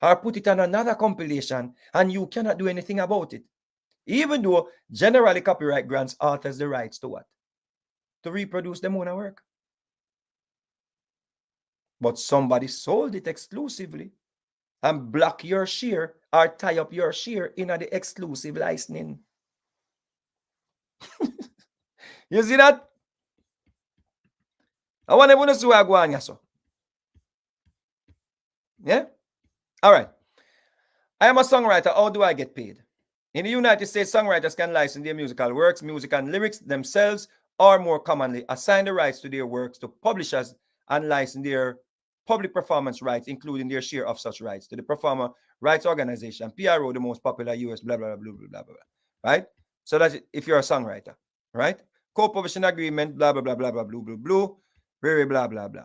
or put it on another compilation and you cannot do anything about it. Even though generally copyright grants authors the rights to what? To reproduce them own work. But somebody sold it exclusively and block your share or tie up your share in the exclusive licensing. You see that? I want everyone to see where I go on, so. Yeah? All right. I am a songwriter. How do I get paid? In the United States, songwriters can license their musical works, music and lyrics themselves, or more commonly, assign the rights to their works to publishers and license their public performance rights, including their share of such rights, to the Performer Rights Organization, PRO, the most popular US, blah, blah, blah, blah, blah, blah, right? So that's if you're a songwriter, right? Co-publishing agreement, blah, blah, blah, blah, blah, blah, blah, blah, very blah, blah, blah.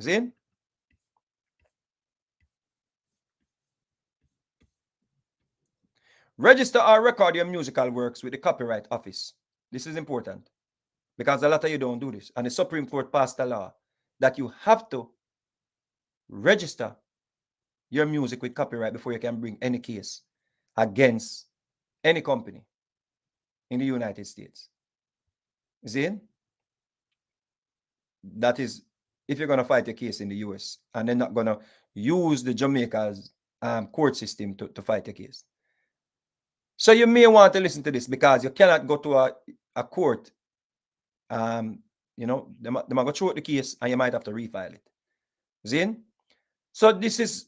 See? Register or record your musical works with the Copyright Office. This is important because a lot of you don't do this. And the Supreme Court passed a law that you have to register your music with copyright before you can bring any case against any company in the United States. See? That is if you're going to fight a case in the US and they're not going to use the Jamaica's court system to fight a case. So you may want to listen to this because you cannot go to a court. You know, they might go through the case and you might have to refile it. Zin? So this is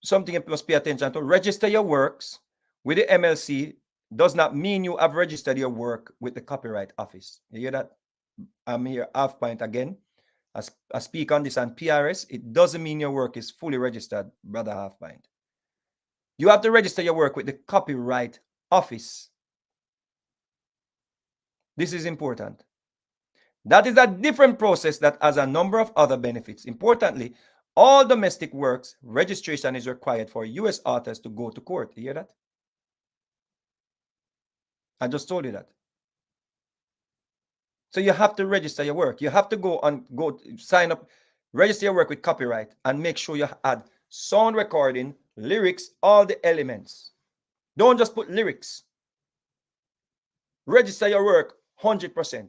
something you must pay attention to. Register your works with the MLC does not mean you have registered your work with the Copyright Office. You hear that? I'm here, half point again. I speak on this on PRS. It doesn't mean your work is fully registered, brother half point. You have to register your work with the Copyright Office. This is important. That is a different process that has a number of other benefits. Importantly, all domestic works registration is required for US authors to go to court. You hear that? I just told you that. So you have to register your work. You have to go sign up, register your work with copyright, and make sure you add sound recording, lyrics, all the elements. Don't just put lyrics. Register your work 100%.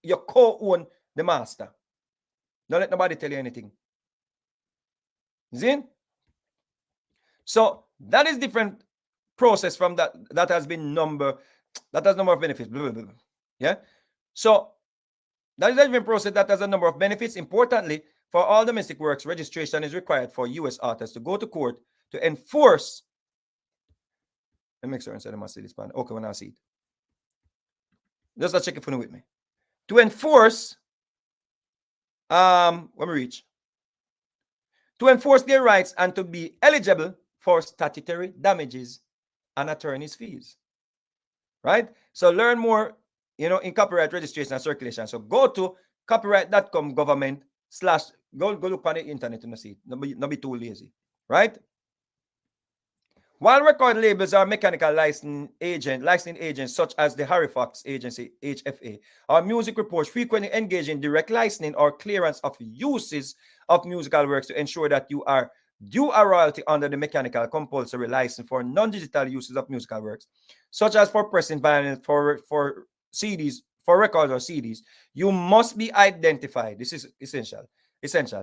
You co-own the master. Don't let nobody tell you anything. Zin? So that is different process from that has been number of benefits. Blah, blah, blah. Yeah. So that is a different process that has a number of benefits. Importantly, for all domestic works, registration is required for US authors to go to court to enforce. Let me make sure I must see this plan. Okay, when I see it. Just a check it with me. To enforce, when we reach, to enforce their rights and to be eligible for statutory damages and attorney's fees. Right? So learn more, in copyright registration and circulation. So go to copyright.com government/ go look on the internet and see it. Not be too lazy. Right? While record labels are mechanical licensing agents such as the Halifax Agency, HFA, our music reports frequently engage in direct licensing or clearance of uses of musical works to ensure that you are due a royalty under the mechanical compulsory license for non-digital uses of musical works, such as for pressing vinyl, for CDs, for records or CDs. You must be identified. This is essential.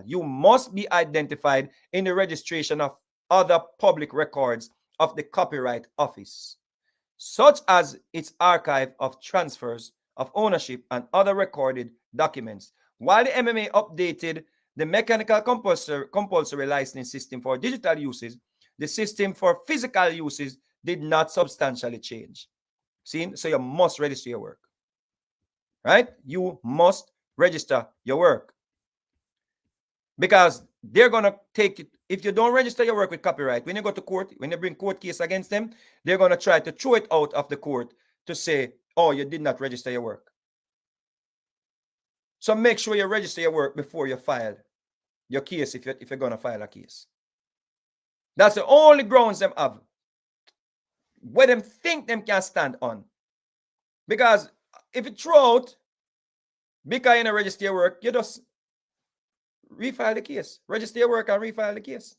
You must be identified in the registration of other public records of the Copyright Office, such as its archive of transfers of ownership and other recorded documents. While the MMA updated the mechanical compulsory licensing system for digital uses, the system for physical uses did not substantially change. See? So you must register your work. Right? You must register your work. Because they're going to take it. If you don't register your work with copyright, when you go to court, when you bring court case against them, they're going to try to throw it out of the court to say, oh, you did not register your work. So make sure you register your work before you file your case if you're going to file a case. That's the only grounds them have. Where them think them can stand on. Because if you throw out, because you don't register your work, you just refile the case. Register your work and refile the case.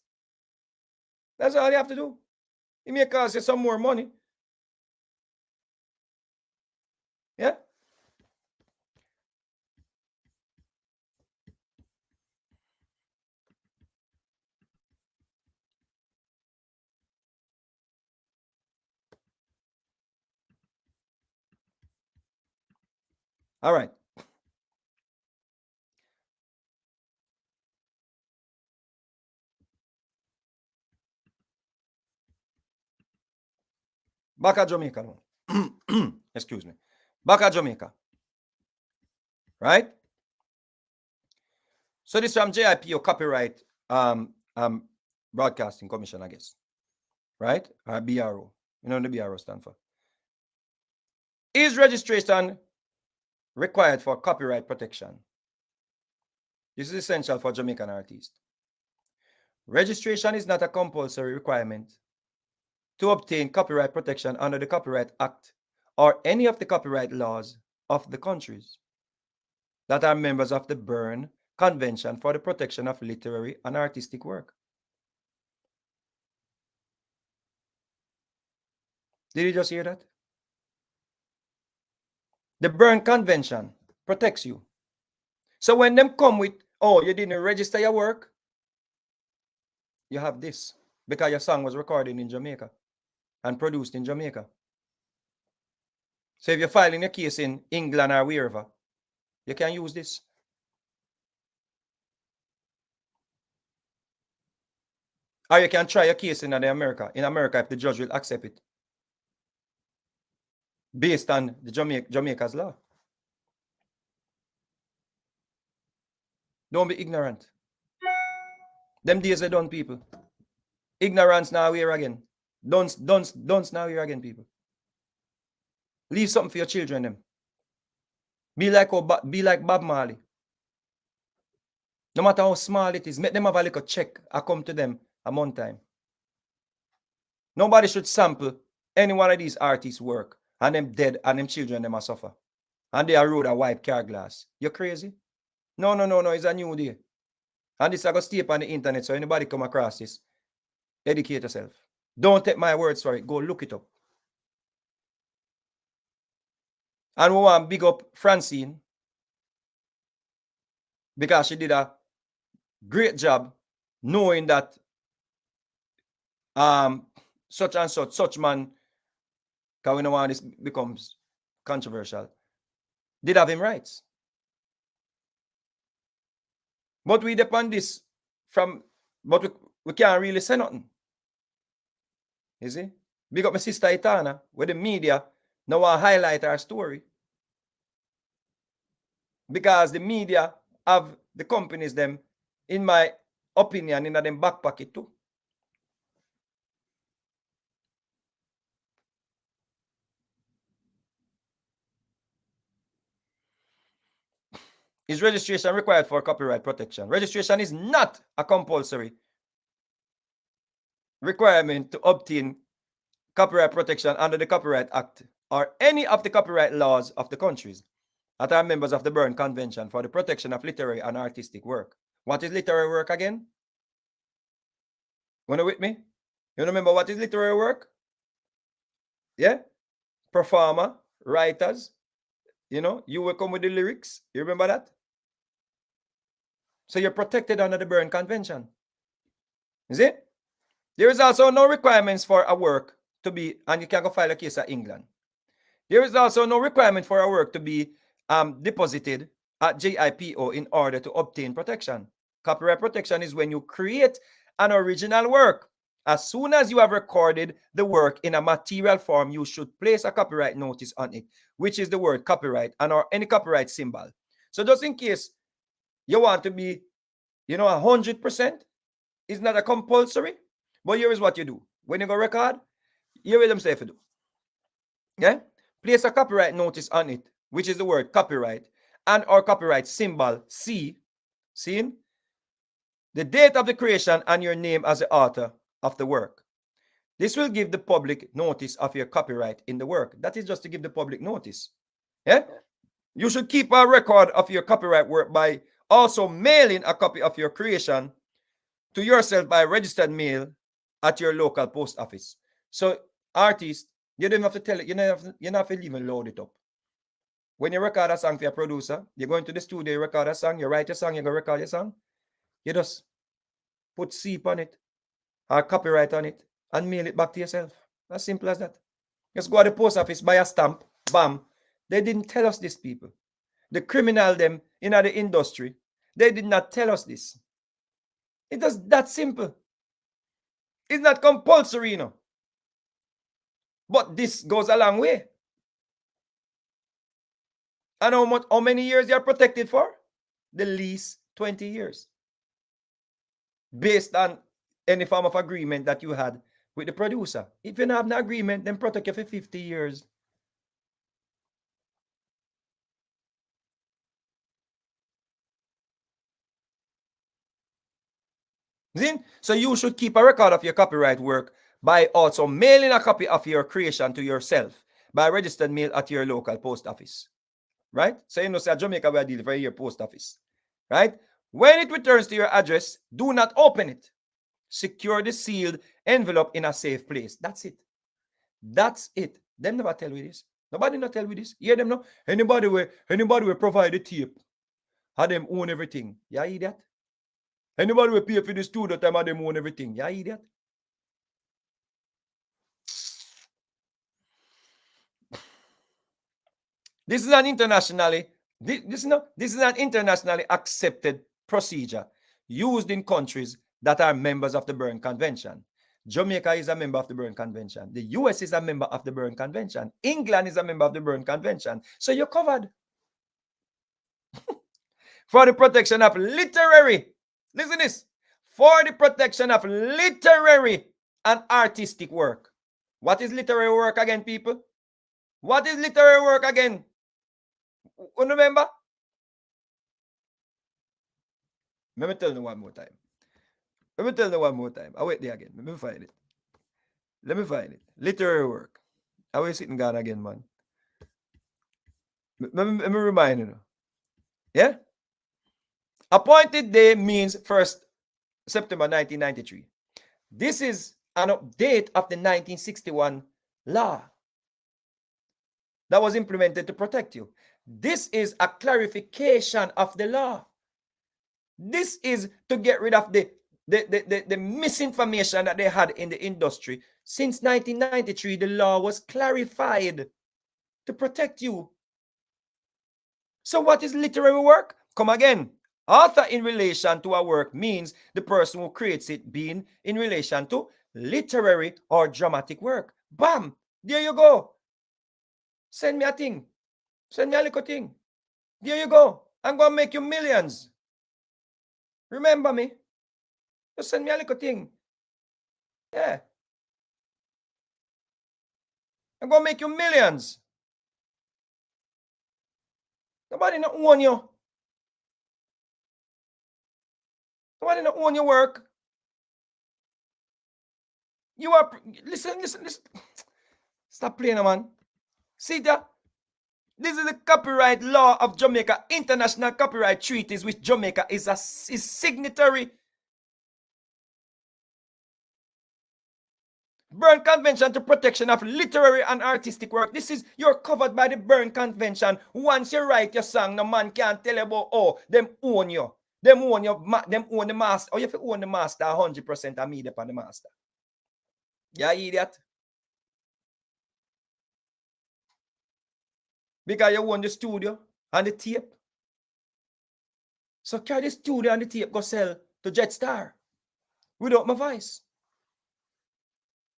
That's all you have to do. It may cost you some more money. Yeah? All right. Back at Jamaica. Excuse me. Back at Jamaica. Right? So this from JIPO Copyright Broadcasting Commission, I guess. Right? Or BRO. You know what the BRO stand for. Is registration required for copyright protection? This is essential for Jamaican artists. Registration is not a compulsory requirement to obtain copyright protection under the Copyright Act or any of the copyright laws of the countries that are members of the Berne Convention for the Protection of Literary and Artistic Work. Did you just hear that? The Berne Convention protects you. So when them come with, oh, you didn't register your work, you have this because your song was recorded in Jamaica and produced in Jamaica. So if you're filing a case in England or wherever, you can use this. Or you can try a case in America if the judge will accept it, based on the Jamaica's law. Don't be ignorant. Them days are done, people. Ignorance now here again. Don't now here again, people. Leave something for your children, them. Be like Bob Marley. No matter how small it is, make them have a little check. I come to them a month time. Nobody should sample any one of these artists' work and them dead and them children them a suffer. And they are road a white car glass. You crazy? No. It's a new day. And this I go stay up on the internet, so anybody come across this, educate yourself. Don't take my words for it. Go look it up. And we want to big up Francine because she did a great job knowing that such and such man, because we don't want this becomes controversial, did have him rights. But we depend this but we can't really say nothing. You see? Big up my sister Itana, where the media now want to highlight our story. Because the media have the companies them, in my opinion, in them back pocket too. Is registration required for copyright protection? Registration is not a compulsory requirement to obtain copyright protection under the Copyright Act or any of the copyright laws of the countries that are members of the Berne Convention for the protection of literary and artistic work. What is literary work again? Wanna with me? You remember what is literary work? Yeah? Performer, writers, you will come with the lyrics. You remember that? So you're protected under the Berne Convention. Is it? There is also no requirements for a work to be, and you can go file a case at England. There is also no requirement for a work to be deposited at JIPO in order to obtain protection. Copyright protection is when you create an original work. As soon as you have recorded the work in a material form, you should place a copyright notice on it, which is the word copyright and or any copyright symbol. So just in case you want to be, 100%, it's not a compulsory, but here is what you do. When you go record, here is them say to do. Yeah? Place a copyright notice on it, which is the word copyright, and or copyright symbol C, seen? The date of the creation and your name as the author of the work. This will give the public notice of your copyright in the work. That is just to give the public notice. Yeah? You should keep a record of your copyright work by also mailing a copy of your creation to yourself by registered mail at your local post office. So, artists, you don't have to tell it, you don't have to even load it up. When you record a song for your producer, you're going to the studio, you record a song, you write a song, you go record your song, you just put CEP on it, or copyright on it, and mail it back to yourself. As simple as that. Just go to the post office, buy a stamp, bam. They didn't tell us this, people. The criminal them in the industry, they did not tell us this. It is that simple. It's not compulsory, But this goes a long way. And how many years you're protected for? The least 20 years. Based on any form of agreement that you had with the producer. If you don't have an agreement, then protect you for 50 years. So you should keep a record of your copyright work by also mailing a copy of your creation to yourself by registered mail at your local post office. Right? So say Jamaica we are dealing for your post office. Right? When it returns to your address, do not open it. Secure the sealed envelope in a safe place. That's it. That's it. Them never tell you this. Nobody not tell me this. Hear them no? Anybody will provide the tape, have them own everything. Yeah, idiot. Anybody will pay for the studio time, have them own everything. Yeah, idiot. This is an internationally this is an internationally accepted procedure used in countries that are members of the Berne Convention. Jamaica is a member of the Berne Convention. The US is a member of the Berne Convention. England is a member of the Berne Convention. So you're covered. For the protection of literary, listen this, for the protection of literary and artistic work. What is literary work again, people? What is literary work again? Remember? Let me tell you one more time. Let me tell you one more time. I wait there again. Let me find it. Let me find it. Literary work. I will sit in Ghana again, man. Let me remind you. Yeah? Appointed day means 1st September 1993. This is an update of the 1961 law that was implemented to protect you. This is a clarification of the law. This is to get rid of the misinformation that they had in the industry. Since 1993, the law was clarified to protect you. So what is literary work? Come again. Author in relation to a work means the person who creates it being in relation to literary or dramatic work. Bam! There you go. Send me a thing. Send me a little thing. There you go. I'm going to make you millions. Remember me. Just send me a little thing. Yeah. I'm going to make you millions. Nobody not own you. Nobody not own your work. You are, listen. Stop playing, man. See that? This is the copyright law of Jamaica, international copyright treaties, which Jamaica is signatory. Berne Convention to protection of literary and artistic work. This is, you're covered by the Berne Convention. Once you write your song, no man can't tell you about, oh, them own you. Them own the master. Oh, you have to own the master 100% and me upon the master. Yeah, idiot. Because you own the studio and the tape. So carry the studio and the tape go sell to Jetstar without my voice.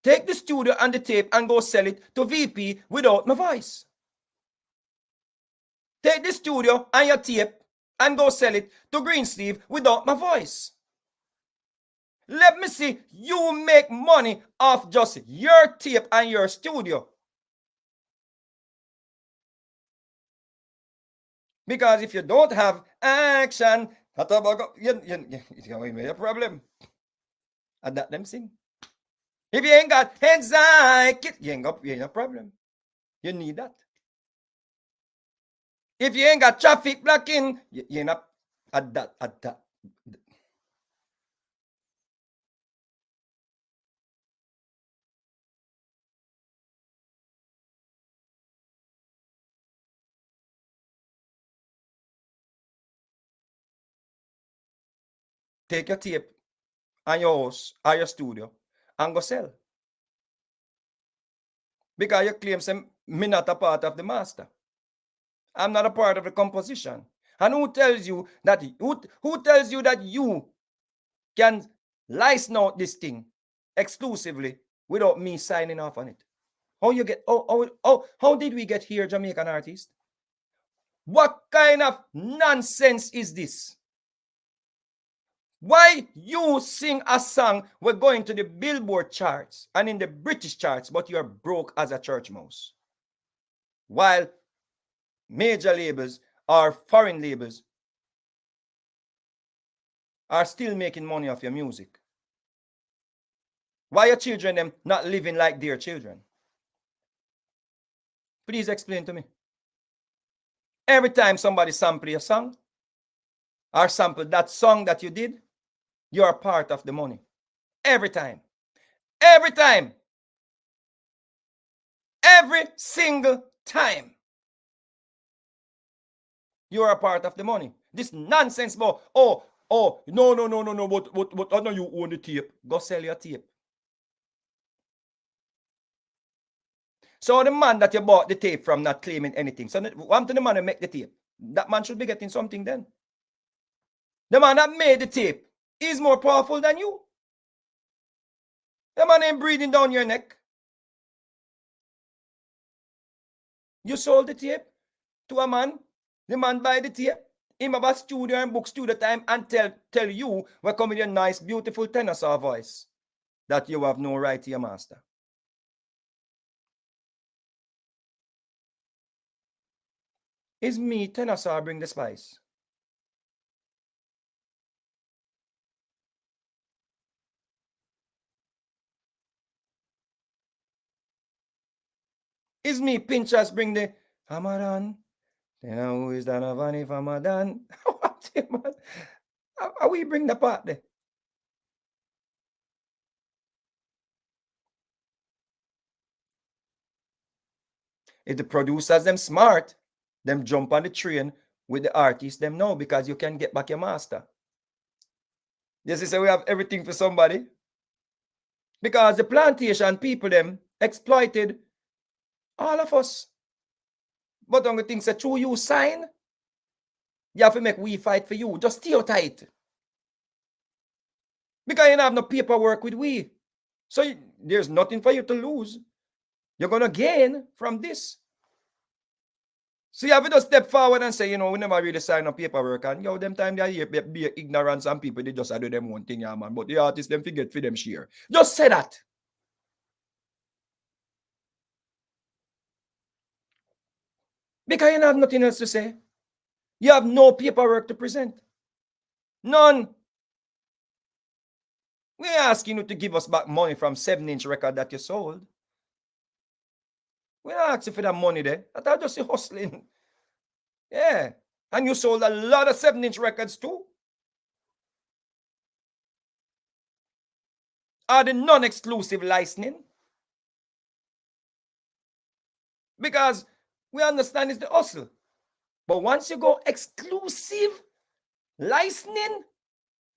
Take the studio and the tape and go sell it to VP without my voice. Take the studio and your tape and go sell it to Greensleeve without my voice. Let me see you make money off just your tape and your studio. Because if you don't have action, you may have a problem. And that them sing. If you ain't got anxiety, you ain't got a problem. You need that. If you ain't got traffic blocking, you ain't up at that. Take your tape and your house or your studio and go sell. Because you claim some me not a part of the master. I'm not a part of the composition. And who tells you that who tells you that you can license out this thing exclusively without me signing off on it? How you get how did we get here, Jamaican artist? What kind of nonsense is this? Why you sing a song, we're going to the Billboard charts and in the British charts, but you're broke as a church mouse? While major labels or foreign labels are still making money off your music. Why your children them not living like their children? Please explain to me. Every time somebody sample your song or sample that song that you did, you're part of the money. Every time. Every time. Every single time. You're a part of the money. This nonsense about, no, but I know you own the tape. Go sell your tape. So the man that you bought the tape from not claiming anything. So one to the man who make the tape. That man should be getting something then. The man that made the tape is more powerful than you. The man ain't breathing down your neck. You sold the tape to a man. The man buy the tape. Him have a studio and book studio time and tell you we're coming with a nice, beautiful tenor saw voice that you have no right to your master. Is me tenor saw bring the spice? Is me pinchers bring the Hamadan? Then who is that of any Hamadan? How we bring the part there? If the producers them smart, them jump on the train with the artists them know, because you can get back your master. Yes, you say we have everything for somebody. Because the plantation people them exploited all of us. But on the things that true you sign, you have to make we fight for you. Just stay tight. Because you don't have no paperwork with we. So there's nothing for you to lose. You're going to gain from this. So you have to just step forward and say, we never really sign up paperwork. And them time they here be ignorant, and people, they just do them one thing, yeah, man. But the artists, them forget for them share. Just say that. Because you don't have nothing else to say. You have no paperwork to present. None. We're asking you to give us back money from 7-inch record that you sold. We're not asking for that money there. That's just hustling. Yeah. And you sold a lot of 7-inch records too. Are the non-exclusive licensing? Because we understand it's the hustle. But once you go exclusive licensing,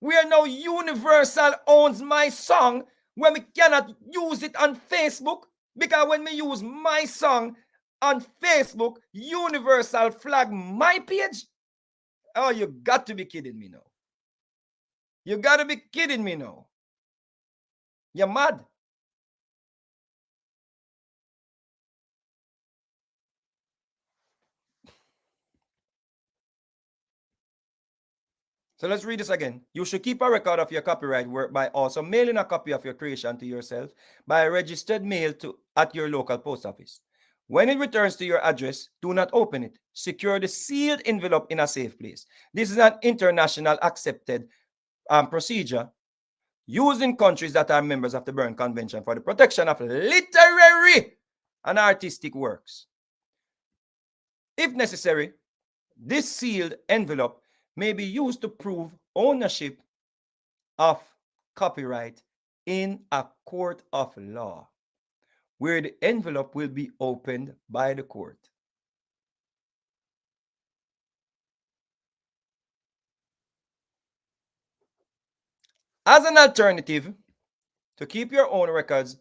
where now Universal owns my song, when we cannot use it on Facebook, because when we use my song on Facebook, Universal flag my page. Oh, you got to be kidding me now. You got to be kidding me now. You're mad. So let's read this again. You should keep a record of your copyright work by also mailing a copy of your creation to yourself by a registered mail at your local post office. When it returns to your address, do not open it. Secure the sealed envelope in a safe place. This is an international accepted procedure used in countries that are members of the Berne Convention for the protection of literary and artistic works. If necessary, this sealed envelope may be used to prove ownership of copyright in a court of law, where the envelope will be opened by the court. As an alternative, to keep your own records,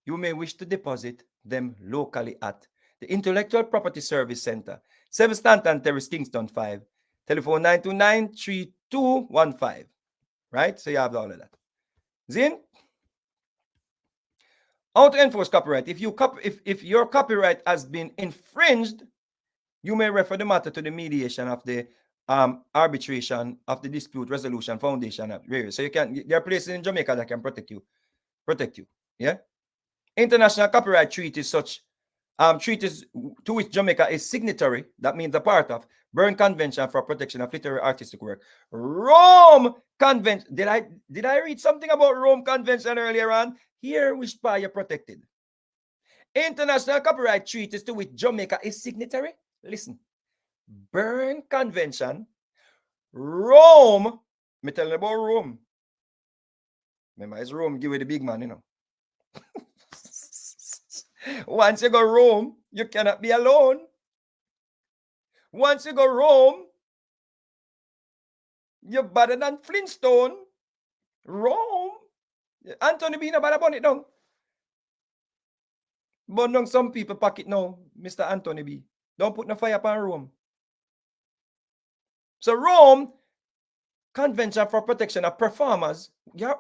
you may wish to deposit them locally at the Intellectual Property Service Center, 7 Stanton Terrace, Kingston 5, telephone 929-3215. Right? So you have all of that. Zin? How to enforce copyright? If your copyright has been infringed, you may refer the matter to the mediation of the arbitration of the dispute resolution foundation. So there are places in Jamaica that can protect you. Yeah. International copyright treaties, such treaties to which Jamaica is signatory, that means a part of Berne Convention for Protection of Literary Artistic Work, Rome Convention. Did I read something about Rome Convention earlier on? Here, which part you're protected. International copyright treaties to which Jamaica is signatory. Listen, Berne Convention, Rome. Me tell you about Rome. Remember, it's Rome give you the big man, Once you go Rome, you cannot be alone. Once you go Rome, you're better than Flintstone. Rome. Anthony B, no bad about it down. But no, some people pack it now, Mr. Anthony B. Don't put no fire upon Rome. So Rome, Convention for Protection of Performers. Yeah,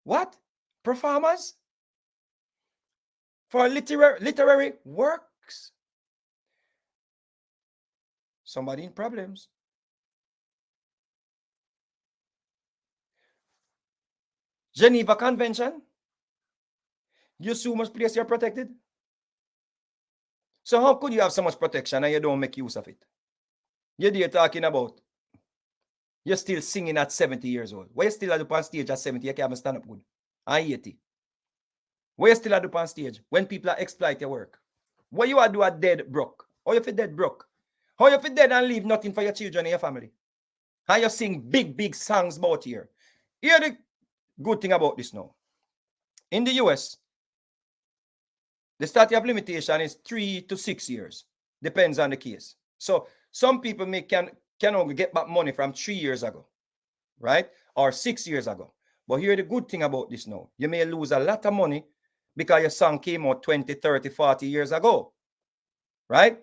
what? Performers? For literary works. Somebody in problems. Geneva Convention. You so much place you're protected. So how could you have so much protection and you don't make use of it? You're talking about you're still singing at 70 years old. Why you still at on stage at 70? You can't stand up good. I 80. Why you still at on stage when people are exploit your work? What you are do at dead broke? How you feel dead broke? How you feel dead and leave nothing for your children and your family? How you sing big songs about here? Hear the good thing about this now. In the US, the statute of limitation is 3 to 6 years. Depends on the case. So some people can only get back money from 3 years ago, right? Or 6 years ago. But here the good thing about this now. You may lose a lot of money because your song came out 20, 30, 40 years ago, right?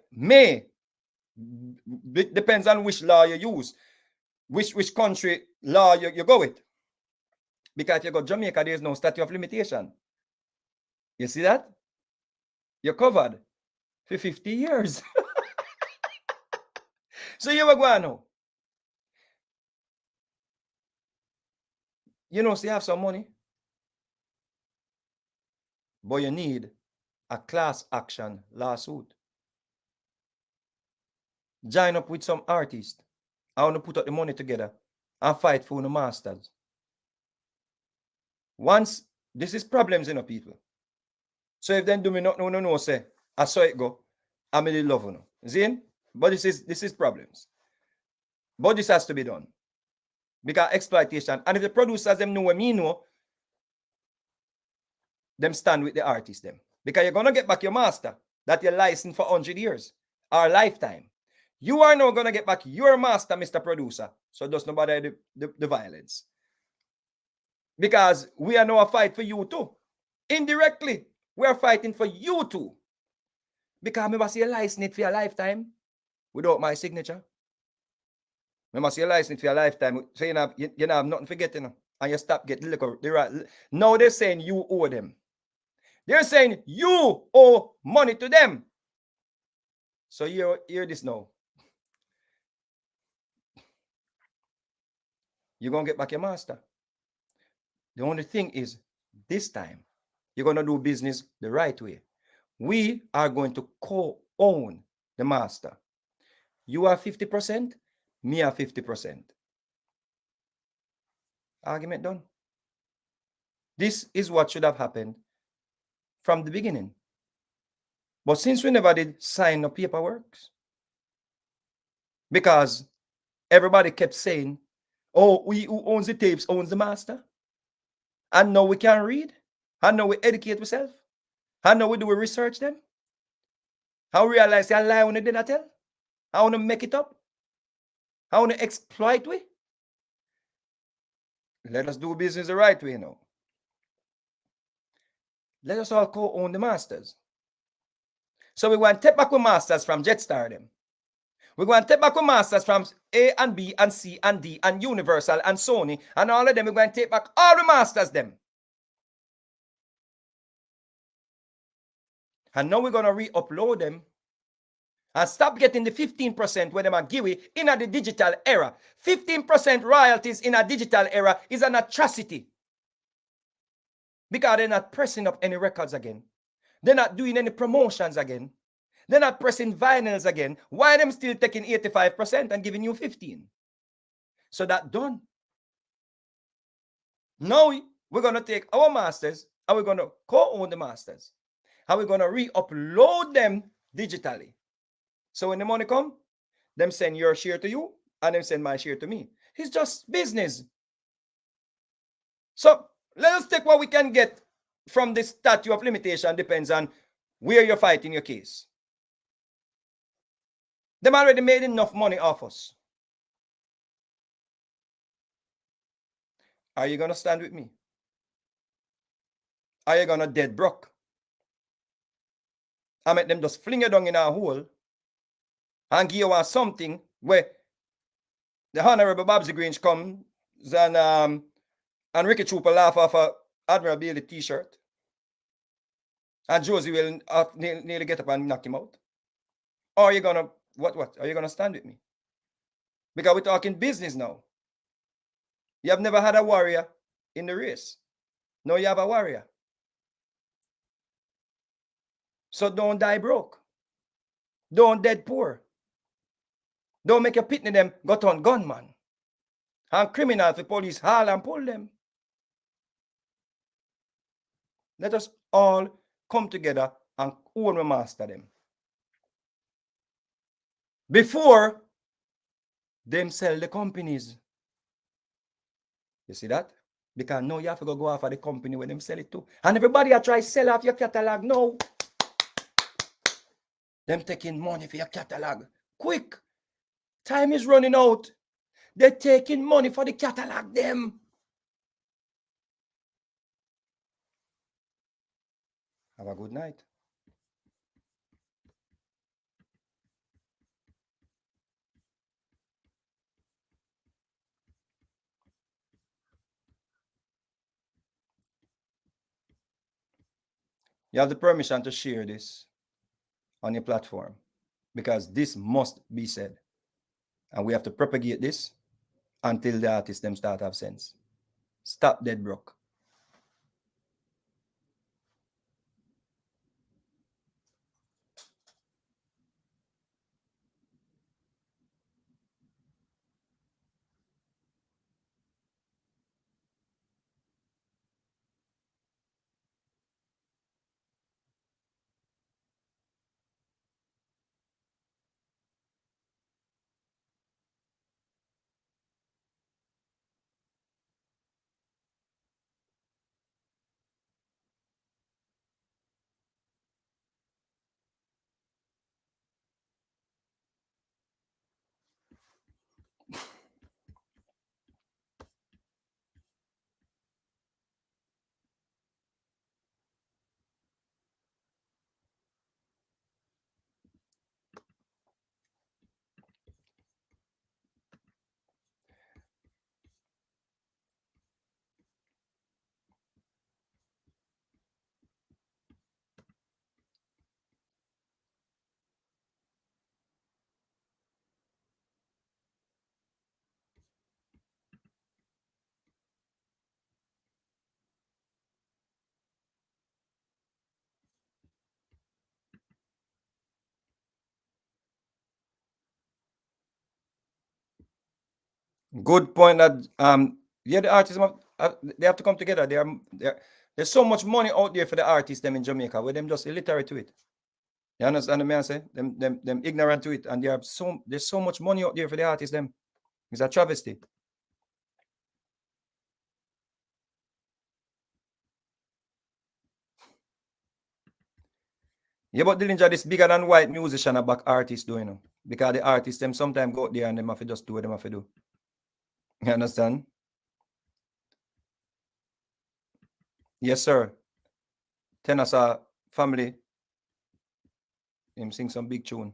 Depends on which law you use, which country law you go with. Because if you go Jamaica, there's no statute of limitation. You see that? You're covered for 50 years. So you were going now. You know, so you have some money, but you need a class action lawsuit. Join up with some artists. I want to put up the money together and fight for the masters. Once, this is problems, you know, people. So if then do me not no say, I saw it go, I'm really love you. See? But this is problems. But this has to be done. Because exploitation. And if the producers them know what me know, them stand with the artists them. Because you're gonna get back your master that you're licensed for 100 years or lifetime. You are now gonna get back your master, Mr. Producer. So does nobody the violence. Because we are now a fight for you too. Indirectly, we are fighting for you too. Because I must see a license for your lifetime without my signature. I must see a license for your lifetime. So you have nothing to get, you know, and you stop getting liquor. Now they're saying you owe them. They're saying you owe money to them. So you hear this now. You're going to get back your master. The only thing is, this time, you're going to do business the right way. We are going to co-own the master. You are 50%, me are 50%. Argument done. This is what should have happened from the beginning. But since we never did sign no paperwork, because everybody kept saying, oh, who owns the tapes owns the master. And now we can read. And now we educate ourselves. And now we do we research them. How we realize they lie when they did not tell. I want to make it up. I want to exploit we. Let us do business the right way now. Let us all co-own the masters. So we want to take back with masters from Jetstar them. We're going to take back with masters from A and B and C and D and Universal and Sony and all of them. We're going to take back all the masters them. And now we're going to re-upload them and stop getting the 15% when them are given in the digital era. 15% royalties in a digital era is an atrocity. Because they're not pressing up any records again. They're not doing any promotions again. They're not pressing vinyls again. Why them still taking 85% and giving you 15%? So that done. Now we're going to take our masters and we're going to co-own the masters. And we're going to re-upload them digitally. So when the money come, them send your share to you and them send my share to me. It's just business. So let us take what we can get from the statute of limitation. Depends on where you're fighting your case. Them already made enough money off us. Are you going to stand with me? Are you going to dead broke? I make them just fling you down in a hole and give you something where the Honorable Babsy Grange comes and Ricky Trooper laugh off a Admiral Bailey t-shirt. And Josie will nearly get up and knock him out. Or are you going to, what? Are you going to stand with me? Because we're talking business now. You have never had a warrior in the race. Now you have a warrior. So don't die broke. Don't dead poor. Don't make your pitney them go on gunman. And criminals, the police haul and pull them. Let us all come together and own and master them. Before them sell the companies. You see that? Because now you have to go after the company where them sell it to. And everybody a try sell off your catalog now. Them taking money for your catalog. Quick. Time is running out. They're taking money for the catalog them. Have a good night. You have the permission to share this on your platform because this must be said. And we have to propagate this until the artists them start have sense. Stop dead broke. Good point that yeah, the artists they have to come together. There's so much money out there for the artists them in Jamaica where them just illiterate to it. You understand me? I say them ignorant to it, and there's so much money out there for the artists them. It's a travesty. Yeah, but Dillinger, this bigger than white musician and back artists doing, you know, because the artists them sometimes go out there and them have to just do what them have to do. You understand? Yes, sir. Tenasa family. Him sing some big tune.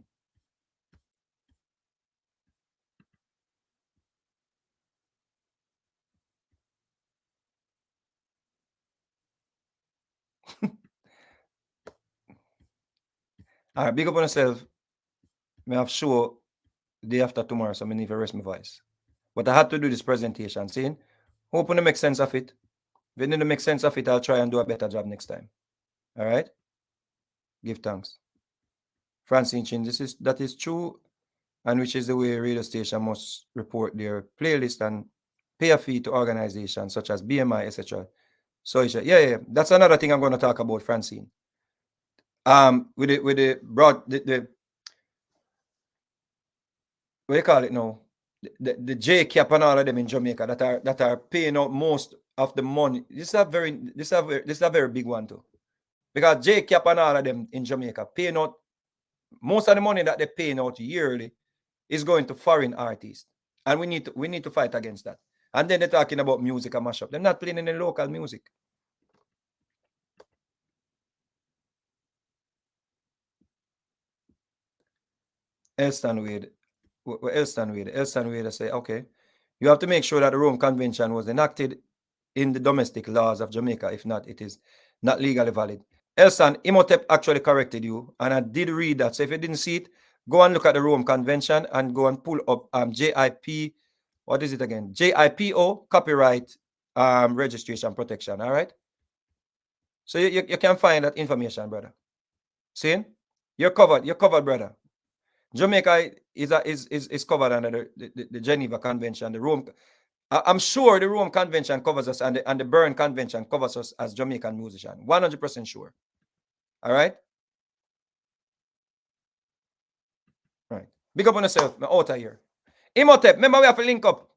All right, big up on yourself. Me have show day after tomorrow, so I need to rest my voice. But I had to do this presentation, seeing. Hoping to make sense of it. If you need to make sense of it, I'll try and do a better job next time. All right? Give thanks. Francine Chin, that is true, and which is the way radio station must report their playlist and pay a fee to organizations such as BMI, etc. So yeah, that's another thing I'm going to talk about, Francine. With the what do you call it now? The J cap and all of them in Jamaica that are paying out most of the money. This is a very big one too. Because J Cap and all of them in Jamaica paying out, most of the money that they're paying out yearly is going to foreign artists. And we need to fight against that. And then they're talking about music and mashup. They're not playing any local music. Elston Wade. Elston Wade say, okay, you have to make sure that the Rome Convention was enacted in the domestic laws of Jamaica. If not, it is not legally valid. Elston, Imhotep actually corrected you, and I did read that. So if you didn't see it, go and look at the Rome Convention and go and pull up JIP, what is it again? JIPO, copyright registration protection, all right? So you can find that information, brother. See? You're covered, brother. Jamaica is covered under the Geneva Convention, the Rome. I'm sure the Rome Convention covers us, and the Berne Convention covers us as Jamaican musicians. 100% sure. All right? Right. Big up on yourself. I'm out of here. Imhotep, remember we have to link up.